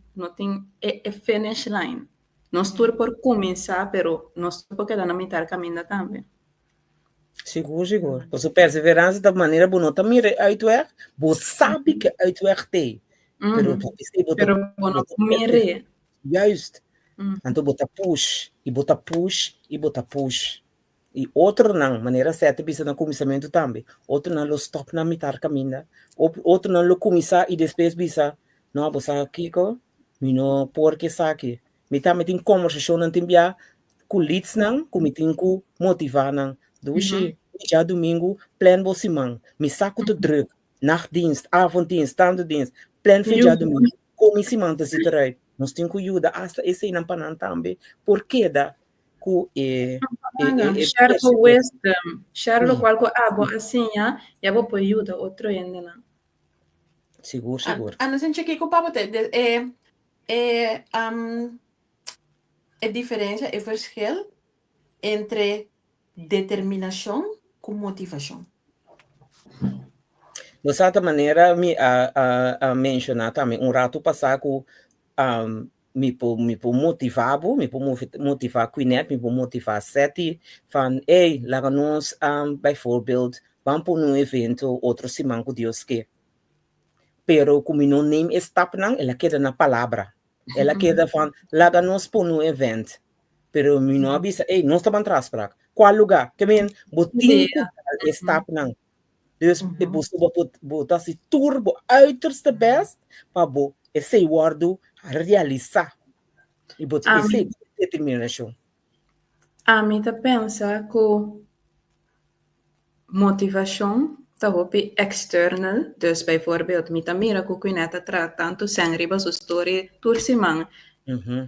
finish line. Nós tudo por começar, pero nós porque dá na metade caminho também. Seguro. Por sua perseverança da maneira boa, também uitweg. Você sabe que uitweg tem. Pero Pero bueno, mire. Juist. Então bota push, e bota push, e bota push. E outro não, maneira certa, bisa no começamento também. Outro não, lo stop na metade caminho. Outro não, lo começar e depois bisa. Não, você aqui, me não porque saque. Me também tem conversação não tem bia, com leads não, com me tem com motivar não. Dus já domingo, plan você man. Me saco de druk. Nachtdienst, avonddienst, standdienst. Plan voor já domingo. Como esse man te zit eruit. Nós temos que ajudar hasta esse não panan também. Porque da share for wisdom. Share lo qual abo assim, já vou por ajuda outro ainda não. Seguro. Não sente que culpa a diferença, o verschil entre determinação com motivação. De certa maneira, me mencionar também, rato passar com me motivar Quinet, me motivar Seti, van, laat ons bijvoorbeeld, vamos para um evento, outro semana com Deus que. Pero como não neem stap nang, ela queda na palavra. Ela queda van, laat ons para um evento. Pero me não avisa, nós estamos em traspraak. Qual lugar? Que men, botinho stap nang. Dus je botar se turbo uiterste best para esse guardo realizar e botar essa determinação. A mim tá pensa que motivação tá hopi external, dus bijvoorbeeld mita mira que kuneta tratando sem riba sua story tursimang.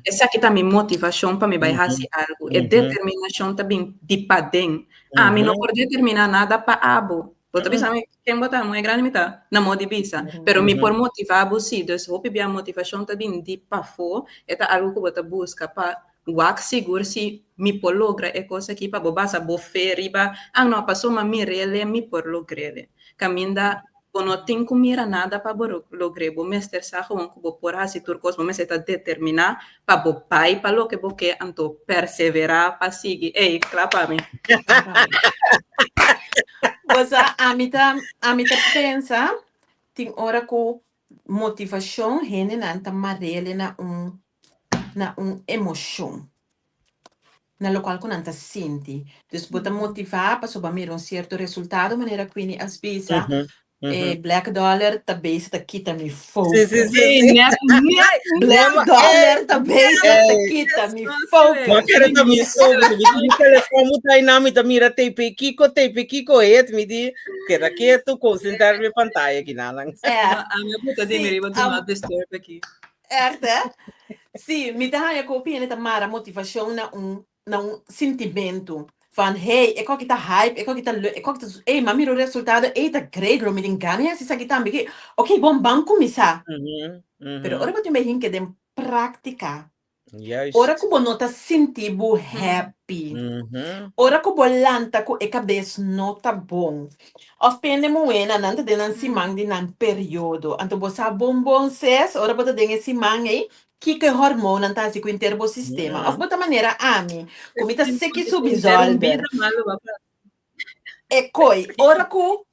Essa aqui tá minha motivação para me baixar algo. E determinação também de padem. A mim não pode determinar nada para abo. Bota bisa quem botar uma grande mitad na modi bisa, pero me por motivar sim, dus hope bia motivação também de para fo, eta algo que bota busca para wak seguro se me por logra é coisa aqui para bobasa bofe riba, não passou uma mirele me por logrele. Caminda não tem que mirar nada para lograr, bo mester sa gewoon que bo por hasi turcos, bo mester tá determinar para bo pai para lo que bo que anto perseverar para seguir. Ei, clapa me. Você, a mim tá pensa, tem hora que motivação rende na marele na emoção, na local que não tá sente. Então, bota motivar para subir certo resultado, maneira que as bisa Black Dollar também está aqui também fogo. Black Dollar também está aqui também fogo. Mas quero também fogo. Me telefone tá aí na minha mira tape Kiko me diz que daqui tu concentrar na pantalla aqui na lang. A minha puta de mira do not disturb aqui. Sim, me dá a copia da mara motivação na sentimento. Van, hey, ik ook hype, maar miro resultado, tá great, lo me engane, assim, sabe também, ok, bom banco, misa. Pero ora que me hinke de prática. Ora que não tá sentindo happy. Ora que bolanta que cabeça não tá bom. Of pende moena, nanta de nan simang de nan período. Anto bosa bom ses, ora bota de simang aí. Que hormônio está assim com o interbo sistema. Of bota maneira ami, comita se que subsolve. E coi, ora que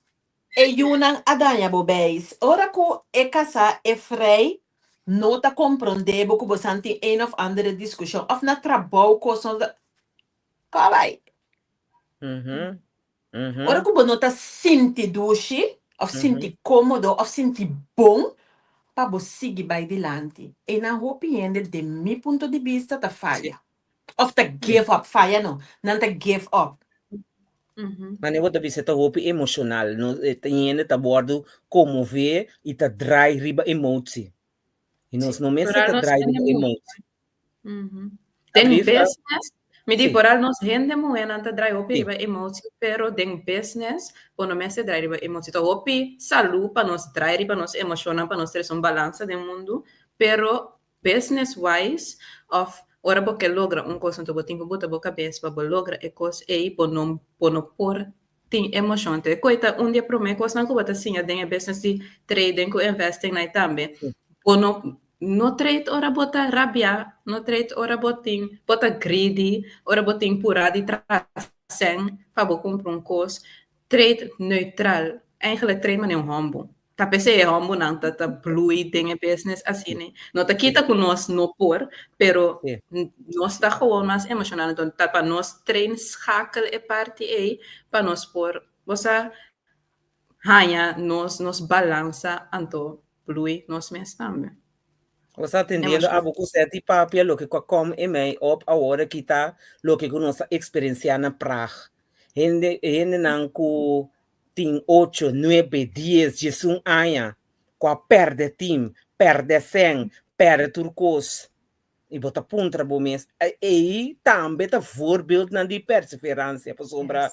yunang adanya bobeis, ora que casa frei, não tá compreendendo que você tem een of andere discussão, of na trabalho coisa da, vai. Ora que você não tá sentindo of senti cômodo, of senti bom. Para você seguir by delante. E na hopiende, de meu ponto de vista, tá falha. Of the give up, falha não tá give up. Mas eu vou dizer, tá hopi emocional, tem tá bordo como ver e tá dry riba emoção. E nós não mesmo tá dry riba emoção. Tem business, me diz por nós rende moena tá dry hopi riba emoção, pero tem business, quando me se dry riba emoção, tá hopi saúde para nós dry riba nós emocional para nós ter um balança do mundo, pero business wise of ora porque logra coisa então botinho bota boca cabeça para logra coisa aí por tem emoção. Coita, dia para mim, coisa não que bota assim, tem business de trading, com investing aí também. Ou no trade, ora bota rabia, no trade, ora bota greedy, ora bota impurado e tração, para comprar coisa. Trade neutral. Eigenlijk trade maar een hombo. Ta pese é hombo não, ta blue tem business assim, né? Não ta kita com nós no por, pero nós tá gewoon mais emocional, então tá para nós trein schakel e parte aí, para nós por, você hanha nos balança anto blue nós mesmos também. Você está entendendo? A pouco sete papel, lo que come e mei op a hora que tá, lo que nós experienciar na praia. Gente não com tem 8, 9, 10, 11 anos, com perde time, perde 100, perde turcos, e bota punta bom mês. E também tá voorbeeld na de perseverança, por sombra.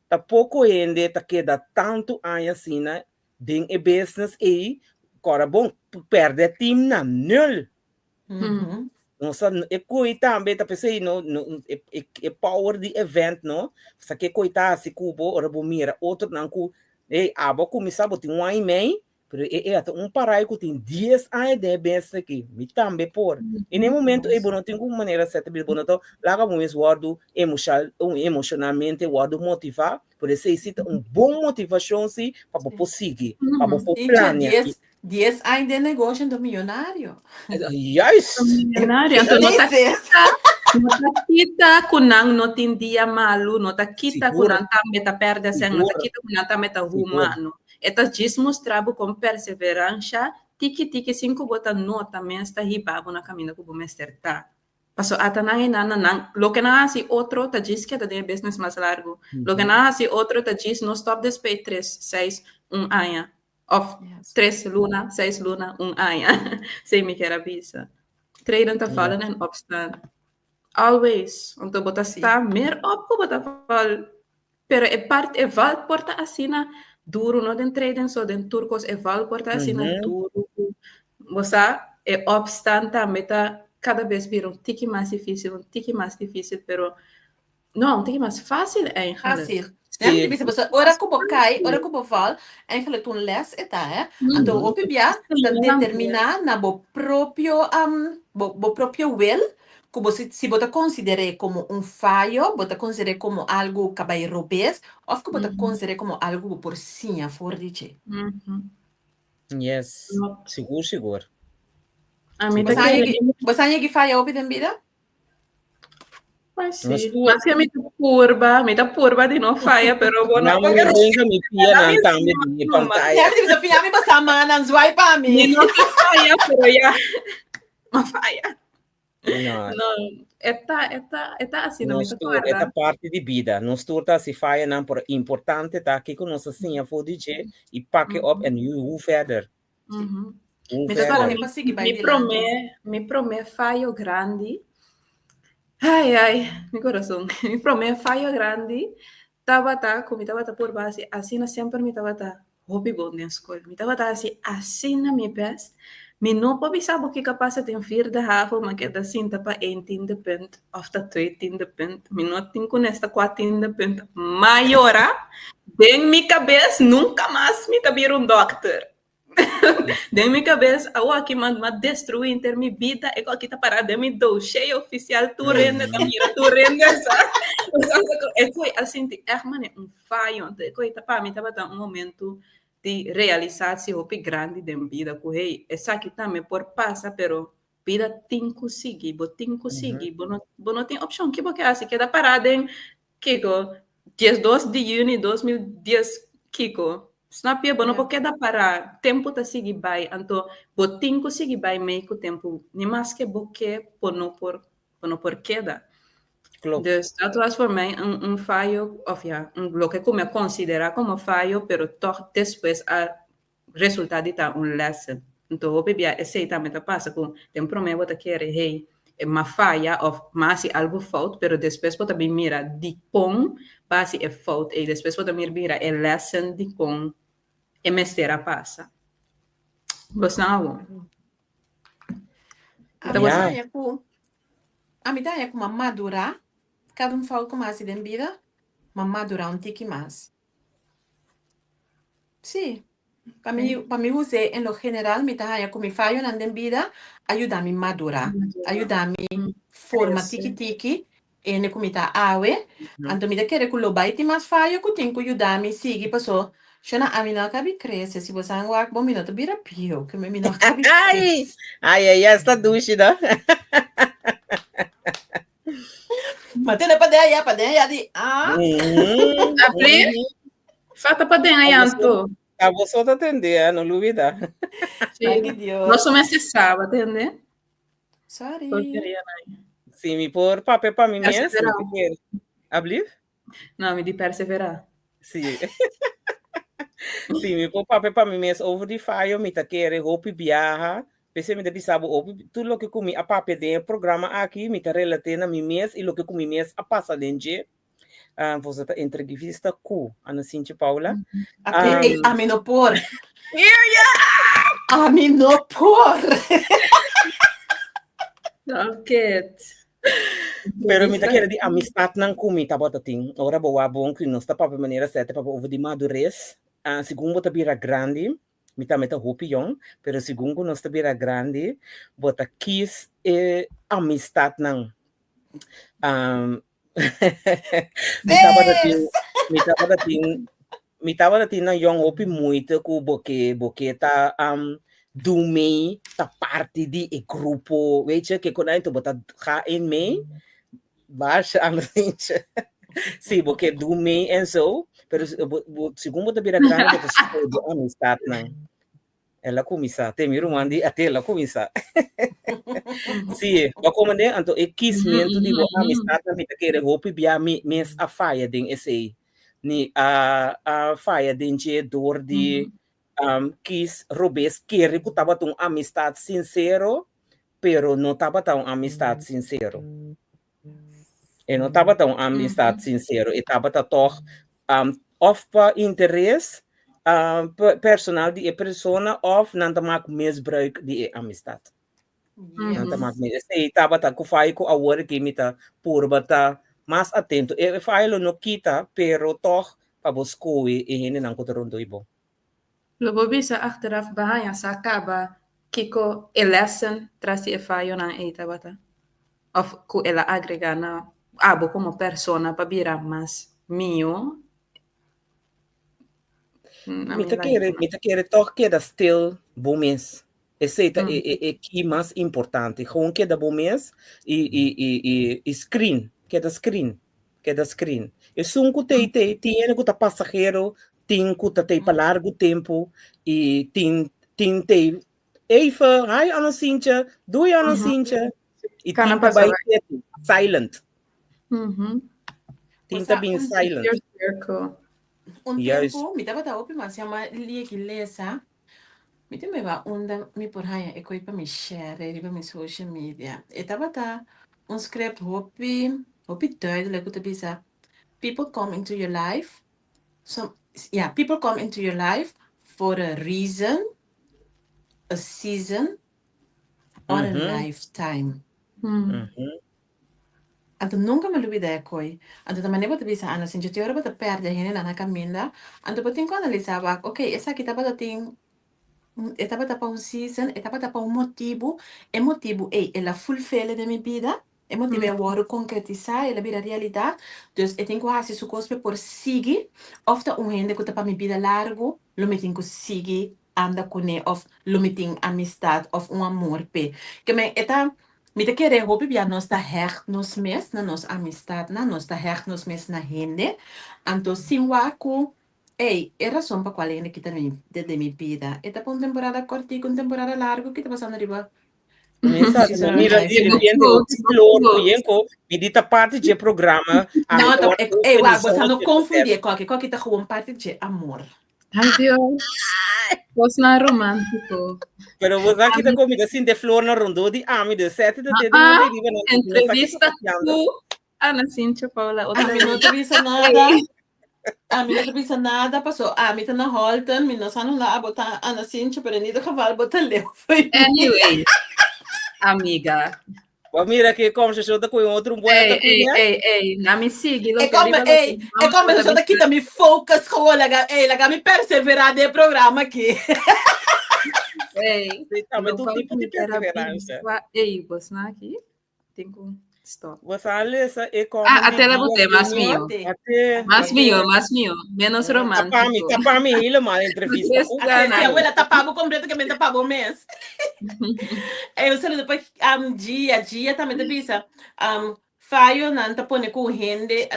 Tá pouco gente tá queda tanto anos assim, né? Ding e business e agora bom perde time na nul. Nossa, e coita também tá pensando no e power de event no, só que coita se cubo ora bom mira outro não cu e abo começar botar um ano e meio, pero até parai que tem 10 anos de business aqui, me também por. E no momento eu não tenho uma maneira certa de bono então lá como é guardo emocionalmente guardo motivar, por isso existe bom motivação sim para prosseguir, para planear. 10 anos de negócio do milionário. Yes! Milionário. Então, não tá kita kunang no tem dia malu, não tá kita kunang também tá perde sem, não tá kita kunang também tá humano. Eta diz mostrabo com perseverança, tiki 5 bota nota mesmo tá ribabo na caminho que o mestre tá. Passo ata nang lo que na assim outro tá diz que tá de business mais largo. Lo que na assim outro tá diz no stop despe 3, 6, 1 ano. Of 3 luna, 6 luna, 1 ano. Sem me quer avisa. Traden tá falando em obstant. Always. Então bota está mer op bota fal. Pero é parte é val porta assina duro no den traden so den turcos é val porta assina duro. Você é obstant meta cada vez vira tique mais difícil, pero não, tique mais fácil eigenlijk. Fácil. Nee, die bisa ora kubo kai, ora kubo val, eigenlijk een les eta, hè. Então, o pibia determinar na bo proprio will, como se bota considere como fallo, bota considere como algo que vai robes, ou que bota considere como algo por sinha for dice. Yes, seguro. Você acha que falha opi den vida? Mas sim, mas que me purba de não falha, pero bom não me venga me pia na também de pantalla. Você fica me passar mana swipe para mim. Não falha, pero já uma falha. Não, eta assim não me acorda. Esta parte de vida, nós turta se falha não por importante tá aqui com nossa senha for DJ e pack up and you verder. Me promete falho grande. Ai, meu coração. Me promete falho grande. Tava por base, assim sempre me tava hobby bom na escola. Me tava assim na minha best. Me não pode saber que capaz de ter 4 de half, mas que da cinta para 18 punt, of da 18 punt. Me não tenho com esta 14 punt. Maiora, em minha cabeça, nunca mais me tabir doctor. De minha cabeça, eu aqui mando destruir em minha vida, eu aqui tá parada, me dou cheio oficial, tu rende, sabe? Eu fui assim, mano, falho, eu tá me tava um momento de realizar-se o grande da vida, que essa aqui também por passa, pero vida tem que seguir, não tem opção, que porque assim, que da parada em Kiko, 12 de junho de 2010, Kiko. Snap je, bono porque dá para tempo tá seguir vai, então botinho seguir vai meio que tempo, nem mais que boque pono por queda. Dus dat was voor mij een fallo, of ja, lo que como considera como fallo, pero toch después al resultado está lesson. Então o bebê esse também tá passa com tem promessa que quer hey, uma falha of mas algo falta, pero después pode bem mira de com base é falta e después pode mira é lesson de com e mestera passa. Você não? A mim é como madurar, cada fala como assim de vida, mas madurar tique mais. Sí. Para mí, José, en lo general, mi taja, como mi fallo en la vida, ayuda a mi madura, ayuda a mi forma tiki-tiki, e como ta awe, anto mi da querer que lo baiti mais fallo, que tem que ajudar a mi sigi, passou, Shana, a mim não cabe crescer, se você não bom, mi não te vira pio, que mi não cabe crescer. Ai, esta dúvida. Mas tem para dentro, de, Apri, falta para dentro aí, Anto. A você tá atender, não duvida. Ai, que Deus. Nós somos esse sábado, entende? Sorry. Sim, me pôr papel para mim mesmo. Abrir? Não, me de perseverar. Sim. Sim, me pôr papel para mim mesmo. Over de fire, me tá querendo roupa viajar. Pensei me deve saber tudo o que comi a papel de programa aqui, me tá relatando a mim mesmo e o que comi mesmo a passa dentro. Você tá entrevista com Ana Cíntia Paula. A mim não por. A mim não por. Ok. Pero me tá querendo de amistad não comi, tá bota ting. Ora boa bom que não está para a maneira certa para over de madurez. Segundo bota bira grande, me tá meta roupa young, pero segundo não está bira grande, bota quis amistad não. Me tava dating na young roupa muito com porque tá do meio tá parte de grupo, weet je, que quando a gente bota ga em meio, baixa a gente. Sim, porque do meio e so, pero segundo bota bira grande, bota só de amistad não. Ela começa, tem meu irmão até ela começa. Sim, eu comandei, então eu quis mesmo de amistad na minha querer roupa bia mes a faia den esse ni a faia den je dor de quis robes querer que tava tão amistad sincero, pero não tava tão amistad sincero. E não tava tão amistad sincero, e tava toch of pa interesse personal die persona of não tá maak misbruik die amistad. Não tá maak misbruik. E tava tá com fai com a hora que me tá por bata mais atento. E fai lo no kita, pero toch pa busco e hindi nang kuturundo ibo. Logo bisa achteraf bahaya sa acaba kiko lesson trasi e fai na eita bata. Of ku ela agrega na abo como persona pa bira mas mio. Me tá querer toch que da stil bom mês. Esse é que mais importante. Gewoon que da bom mês e screen, que da screen. E sunco tem que tá passageiro, tem que tá para largo tempo e tem even, hi Ana Cíntia, doei Ana Cíntia. E tem para silent. Tem também silent. Tempo, me dava da opi, mas chama liegilesa. Me tem meva onda me por haya e coi para me share riba me social media. E tava tá script hopi duidelijk hoe te bisa. People come into your life. People come into your life for a reason, a season, or a lifetime. Anto nunca me olvidé de coi. Anto também vou te bisa Ana, sin eu vou te perder gente na caminha. Anto vou te analisar, ok, essa aqui tava estava para um season, estava para um motivo. E motivo ela fulfill de minha vida. E motivo é agora concretizar, ela vira realidade. Dus eu tenho que fazer isso coisa por seguir. Ofta gente que está para minha vida largo, lo me tenho que seguir, anda com ele, of lo me tenho amistade, of amor pe. Que me eta me te querer hoop bia nós tá hecht nos mes na nos amistade, na nós tá hecht nos mes na gente. Anto sim waku é razão para qual ainda que tá de minha vida. Eta para uma temporada curta e uma temporada larga que tá passando arriba. Mira, medita parte de programa. Não, você não confundir qualquer tá com parte de amor. Ai, Deus. Você não é romântico. Pero você aqui tá comigo assim de flor na rondô de de 7 de entrevista com Ana Cíntia Paula. A mim não te visa nada. A mim não te visa nada. Passou. A mim tá na Holton. Mim não sabe lá botar Ana Cíntia, pero nem do cavalo botar leu. Anyway. Amiga. Mira que como se chota com outro buena tá Ei, não me siga, É como eu sou daqui também focus com ela me perseverar de programa aqui. Ei, Também não tu vamos tipo de perseverança. Ei, você não aqui? Tem que stop. Você alisa e como até lá botei, mas mio. Até Mas mio. Menos romântico. Tapa mim, ele mal entrevista. Até se a abuela tapava completamente, tapava o mês. Eu sei depois, dia também da bisa. Faio não tá pone com rende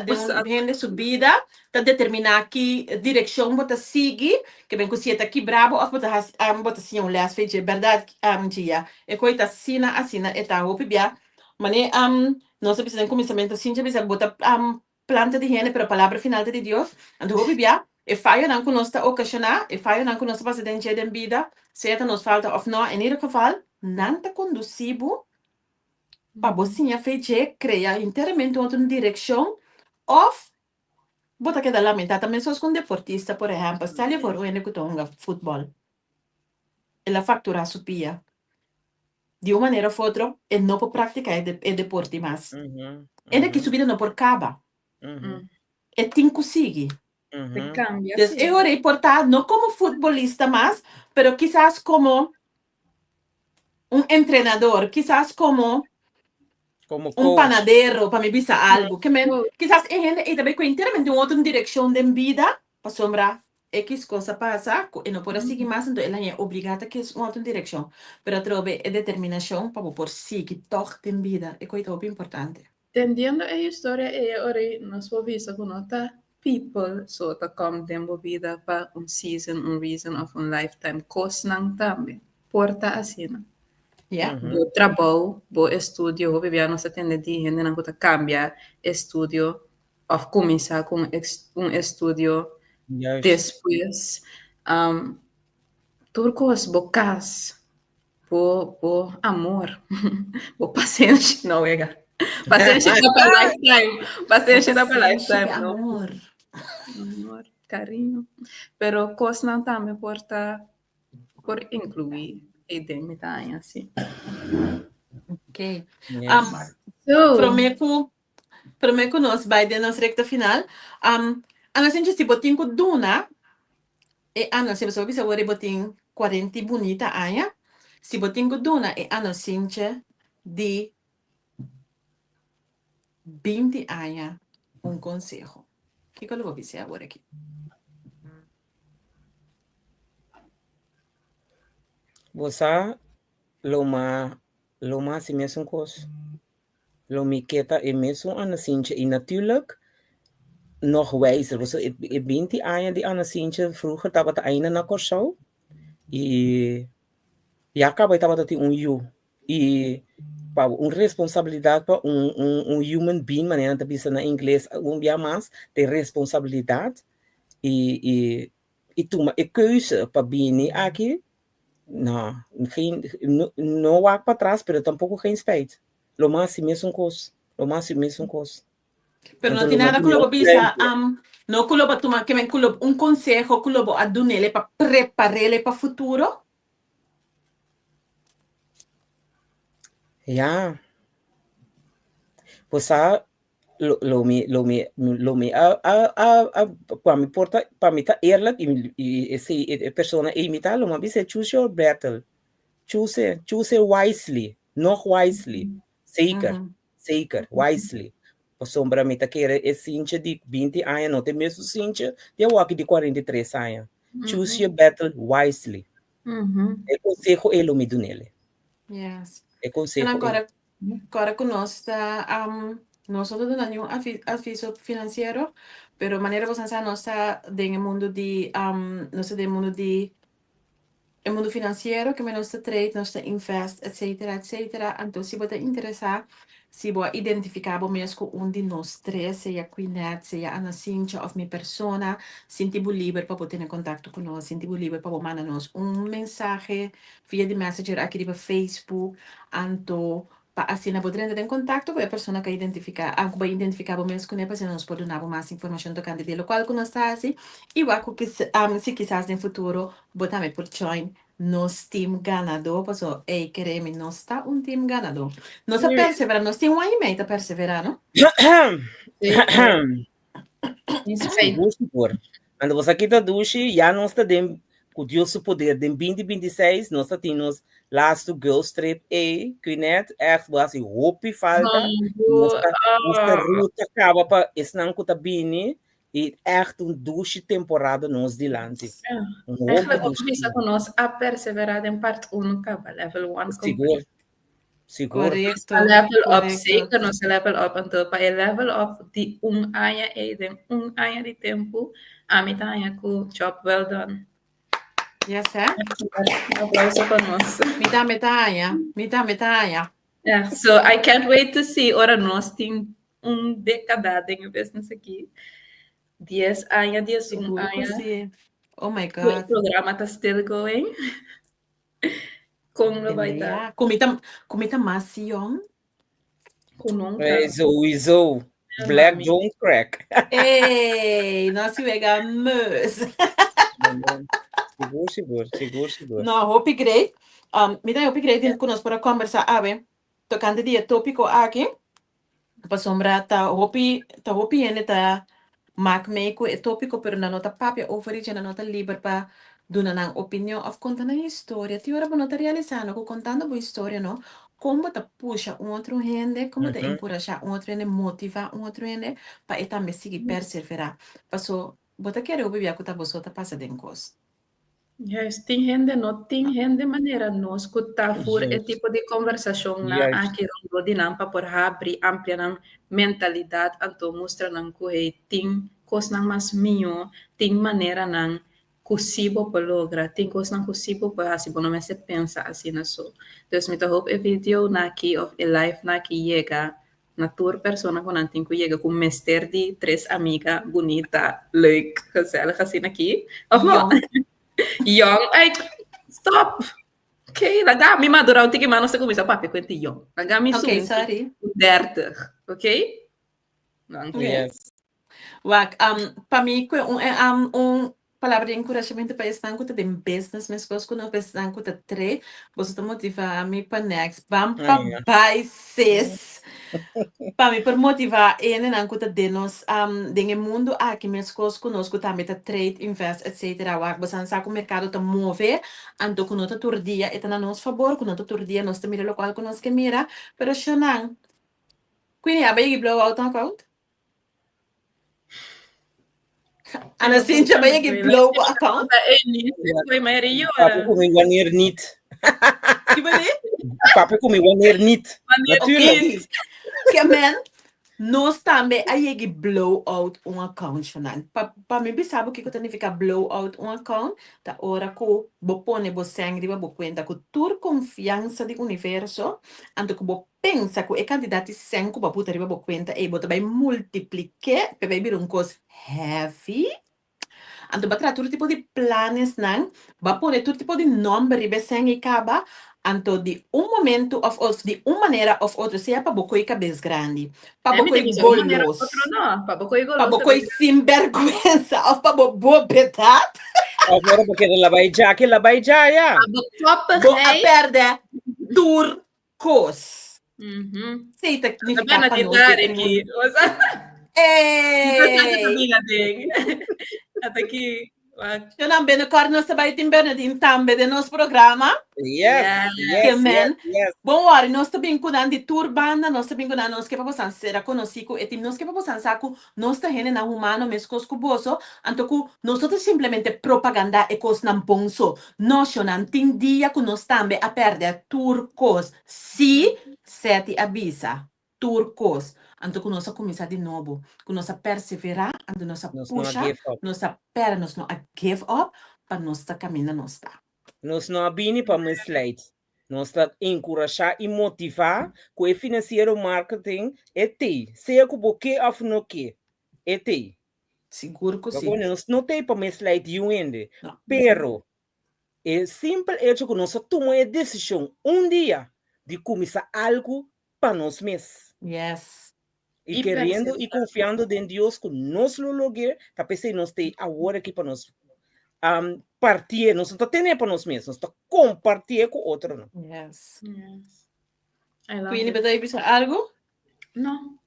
subida, tá determinar que direção bota seguir, que bem que você tá aqui bravo, ou bota assim um lás feito, verdade, dia. E coita assina, e tá roupa bia. Mas nós precisamos começamento assim, já bisa bota planta de rende, pero a palavra final de Deus, ando roupa bia. E faio não conosco ocasionar, e faio não conosco passa dentro de vida, certo nos falta of não, em ieder geval, não tá conduzido para você fazer criar inteiramente outra direção of bota que da lamenta também só com deportista por exemplo se ele for o único que joga futebol ela factura supia de uma maneira ou outra e não pode praticar o deporte mais ele que subir não por caba e tem que conseguir Cambia, então eu orei portar não como futebolista mais pero quizás como treinador quizás como panadeiro para me bisa algo que quizás e também com inteiramente uma outra direção de vida para sombra X coisa passa e não pode seguir mais então ela é obrigada que uma outra direção pero trobe a determinação para por seguir toch de vida é coisa muito importante Entendendo a história ora nós vamos ver com nota people so tá como tempo vida para season reason of lifetime cosnan também porta assim Bo trabalho, bo estudio, ho bebiano se tende di gente não conta cambia estudio, of começar com estudio, depois, turcos, bocas, bo amor, bo paciência, não é, paciência dá para lifetime, paciência dá para lifetime, amor, carinho, pero coisa não também por incluir identidade assim. Ok. Yes. Prometo nós vai de nossa recta final. A gente se botin com duna e a nós se você vai botin 40 bonita aia. Se botin com duna e a nós de 20 aia conselho. Que eu vou dizer agora aqui? Você loma si mesmo coisa. Lomiketa e mesmo aan Sintje. En natuurlijk nog wijzer. Dus ik ben die aan die aan Sintje vroeger dat wat einde na Corso. E acaba estava dat you. E pa responsabilidade para human being, maneira de pensar na inglês, dia mais de responsabilidade e toma a keuze para vir aqui. Não há para trás, mas tampouco geen spijt. Lo máximo mesmo coisa. Pero não tem nada que eu bisa, não que eu tomar que conselho que eu adunele para preparar ele para o futuro. Ja. Você para mim tá eerlijk e se persona imita lo mas você choose your battle. Choose wisely, not wisely. Zeker, wisely. Por sombra me tá querer é Cíntia de 20 anos, não tem mesmo Cíntia, de eu aqui de 43 anos. Choose your battle wisely. É conselho ele me do nele. Yes. É conselho. Agora conosco nós não temos nenhum aviso financeiro, pero maneira você sabe nós está no mundo de nós do mundo de o mundo financeiro que nós está trade, nós está invest, etc. Então se você interessar se você identificar mesmo de nós três, seja Queenette, seja Ana Cíntia ou minha persona, sinto-me livre para ter contato conosco, sinto-me livre para mandar-nos mensagem via de Messenger aqui no Facebook, então assim não poder entrar em contato com a pessoa que identifica, vai identificar mesmo com a pessoa, nós podemos dar mais informação tocante de local que nós está assim, e se quizás no futuro, botar-me por join nos team ganador, pues, ei, queremos, nós está team ganador. Nós persevera, nós tem um ano e meio para perseverar, não? Isso aí. Por. Quando você aqui está duche, já nós está dentro com Deus o poder. Em 2026, nós temos last to Girls Trip A, que net, echt was e hope falta. Nossa ruta acaba para esse não que está bem, e echt duche temporada nós dilante. Eigenlijk opgeven com nós a perseverar em parte 1, level 1. Seguro. Correcto. Level up, zeker. Nós level up, então, para level up de ano e de ano de tempo, a mim tá com job well done. Yes, sir. Um aplauso para nós. Medalha. Yeah, so I can't wait to see. Ora, nós temos década em business aqui. 10 anos, 10 anos. Oh my God. O programa está still going. Como vai estar? Comida mais young? Com nunca. Iso. Black don't crack. Ei, nós pegamos. Seguro. Não, upgrade. Me dá upgrade conosco para conversar, ave. Tocando de tópico aqui. Para sombra, tá hopi ene tá mak meiko e tópico, pero na nota papia overige na nota liber para dar uma opinião of contando a história. Ti ora para nota realizando, contando a história, não? Como te puxa outro gente, como te encoraja outro gente, motiva outro gente, para também seguir perseverar. Passo, bota querer o bebê que tá você tá passa den coisa. Yes, tem gente maneira nós escutar for e tipo de conversação na aqui rongo de nampa por abrir amplia na mentalidade então mostra não que tem coisa não mais minho tem maneira não possível para lograr tem coisa não possível para assim bom não se pensa assim na so então me tá hope vídeo na aqui of a life na que chega na tua persona quando tem que chega com mestre de 3 amigas bonita leuk gezellig assim aqui Young, ay, stop. Okay, lagami madura unti mano sa kumisa papi kwenti young. Lagami okay, sorry. 30, okay? Yes. Wak, para mim, palavra de encorajamento para estar com de business, mas quando eu estar com tre, você está motivar a mim para next, vamos para baixes. Para mim, para motivar ele não custa de nós, de mundo aqui, mas conosco também tá trade, invest, etc. Wak, você sabe que o mercado tá move, então quando tá todo dia, é na nosso favor, quando tá todo dia, nós tá mira local que nós que mira, pero se não, quindi abai blow out account. Ana Cíntia vai aqui blow o account. Foi Maria. Papi comigo wanneer niet. Que vai ler? Papi comigo wanneer niet. Natuurlijk. Que man, nós também aí blow out account final. Para mim, sabe o que significa blow out account? Da hora que você põe você sangue, você conta com toda confiança do universo, então que você pensa que o candidato sangue que você puta riba você conta e você vai multiplicar para vir coisa heavy. Então, você vai todo tipo de planos, não? Vai pôr todo tipo de nome riba sangue e acaba. Então, de momento of de uma maneira ou outra, seja para bocoi cabeça grande, para bocoi goloso, para bocoi sem vergonha, ou para boa betata. Agora porque ela vai já, ya. A perder turcos. Sei que significa para nós. Até aqui. Eu não bem acordo nós vai ter Bernardine também de nosso programa. Yes. Bom hora, nós também cuidando de turbana, nós também cuidando nós que para você ser conhecido e nós que para você saco nós está gente na humano mesmo com boso, então nós outros simplesmente propaganda e coisa não bonso. Nós não tem dia que nós também a perder turcos. Se sete avisa turcos. Então, nós começar de novo, nós perseverar, então nós puxar, nós pera, nós não give up, para nós caminhar nós tá. Nós não abine para mislead. Nós tá encorajar e motivar com o financeiro marketing é te. Seja com o que ou não que, é te. Seguro que sim. Nós não tem para mislead ainda. Pero é simples hecho que nós tomamos a decisão dia de começar algo para nós mesmos. Yes. E querendo e confiando em Deus que nós lo lograr, tá pensando nós tem agora aqui para nós partir, não está tendo para nós mesmos, está compartilhar com outro. Não. Yes. Yes. I love Queenie, it. bedoel je algo? No.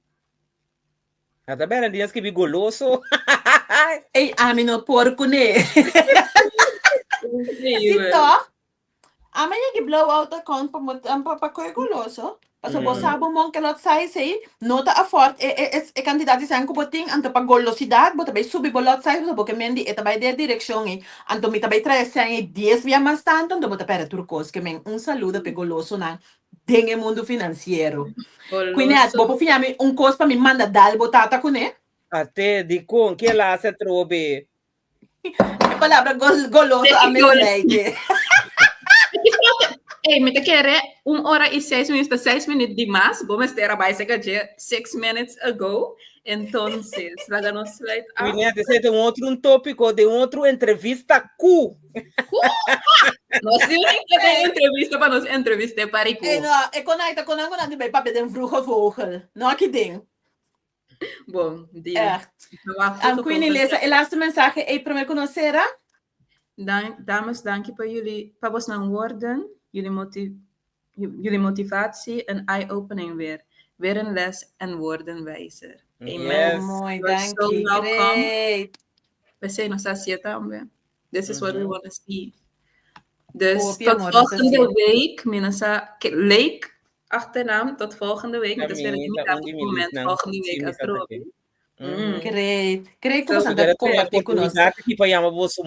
Até bem, dias que vi goloso. Ei, mim no porco, né? Incrível. Sito, amanhã que blow out account para coisa goloso. Paso bosabo mon que lot sai sei, nota a fort e candidato sai ko boting anto pa golosidad, bota bay subi bolot sai so porque mendi eta bay der direction e anto mi tabay 3 sai 10 via mas tanto, anto bota para turcos que men un saludo pe goloso na denge mundo financeiro. Quindi bopo fiami un cos pa mi manda dal botata con e. Até de com que lá se trobe. A palavra goloso a me leite. Hey, me te quere 1 hora e 6 minutos, 6 minutos de mais. Vamos ter a base que 6 minutes ago. Entonces, lá no slide. Esse é um tópico de outra entrevista cu. Nós temos que ter entrevista para nos entrevistar para o cu. Não, é quando aí tá com algo de bem para pedir vroege vogel. Não aqui dentro. Bom, die. Queenie, lees a laatste mensagem aí para me conhecer. Dames, dank je voor jullie papa's naar woorden, jullie motivatie en eye-opening weer. Weer een les en woordenwijzer. Yes. Amen. Mooi, You're dank so je. welcome. Great. We zijn nog steeds hier tambe. This is what we want to see. Dus Hoop je, tot amor, volgende week. Minasa, leek achternaam. Tot volgende week. Het is weer También, een nieuw también moment. mi Volgende week. mi After Great. Great So, como anda compartilhar conosco. oportunidade que para chamar você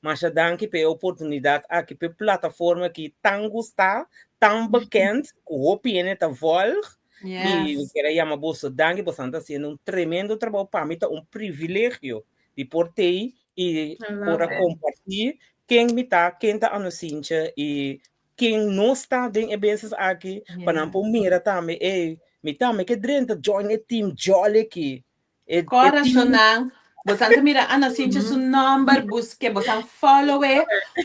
Masha danke pela oportunidade aqui pela plataforma que tão gostar, tão bekend, que o opinião tá volg. E eu quero chamar você danke, você está fazendo tremendo trabalho para mim, é privilégio de portei e para compartilhar quem me tá, quem tá anunciando e quem não está dentro de aqui, para não mira também, me também que dentro join a team jolly aqui. Coração, você mira Ana Cintia seu number, busque, você follow,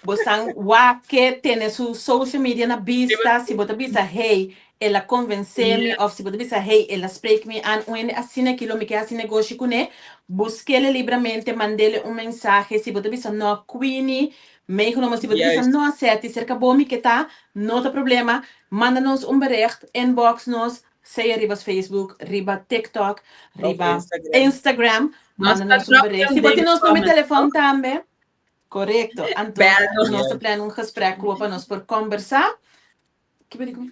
você wake, tem su social media na vista, se você bisa hey, ela convence-me, ou se você bisa hey, ela spreek-me aan, onde assina aquilo, me quer assim negócio com ele, busque ele livremente, mande-lhe mensagem, se você bisa no Queenie, meegenomen, se você bisa no acerte, cerca bom que tá, não tem problema, manda-nos bericht, inbox-nos, seja riba Facebook, riba TikTok, riba Instagram, manda-nos bericht. Se você nos põe telefone também, correto. Então, nós temos gesprek para nós por conversar. Que bem como?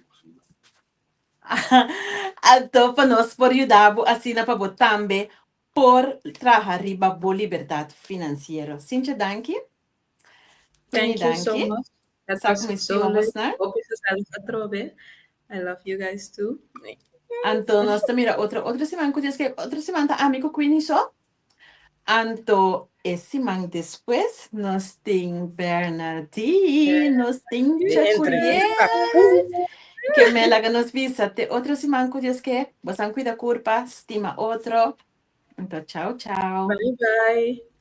Então, para nós por ajudar, assim na para também por trabalhar riba boa liberdade financeira. Cintia, danke. Thank you so much. That was so nice. I love you guys too. Então, nós mira outra semana outra semana amigo Queenie só. Então, essa semana depois nós tem Bernardine, nós tem Jacuriel, que me laga nos visa. Outra semana que você cuida curva, estima outro. Então, tchau, tchau. Bye bye.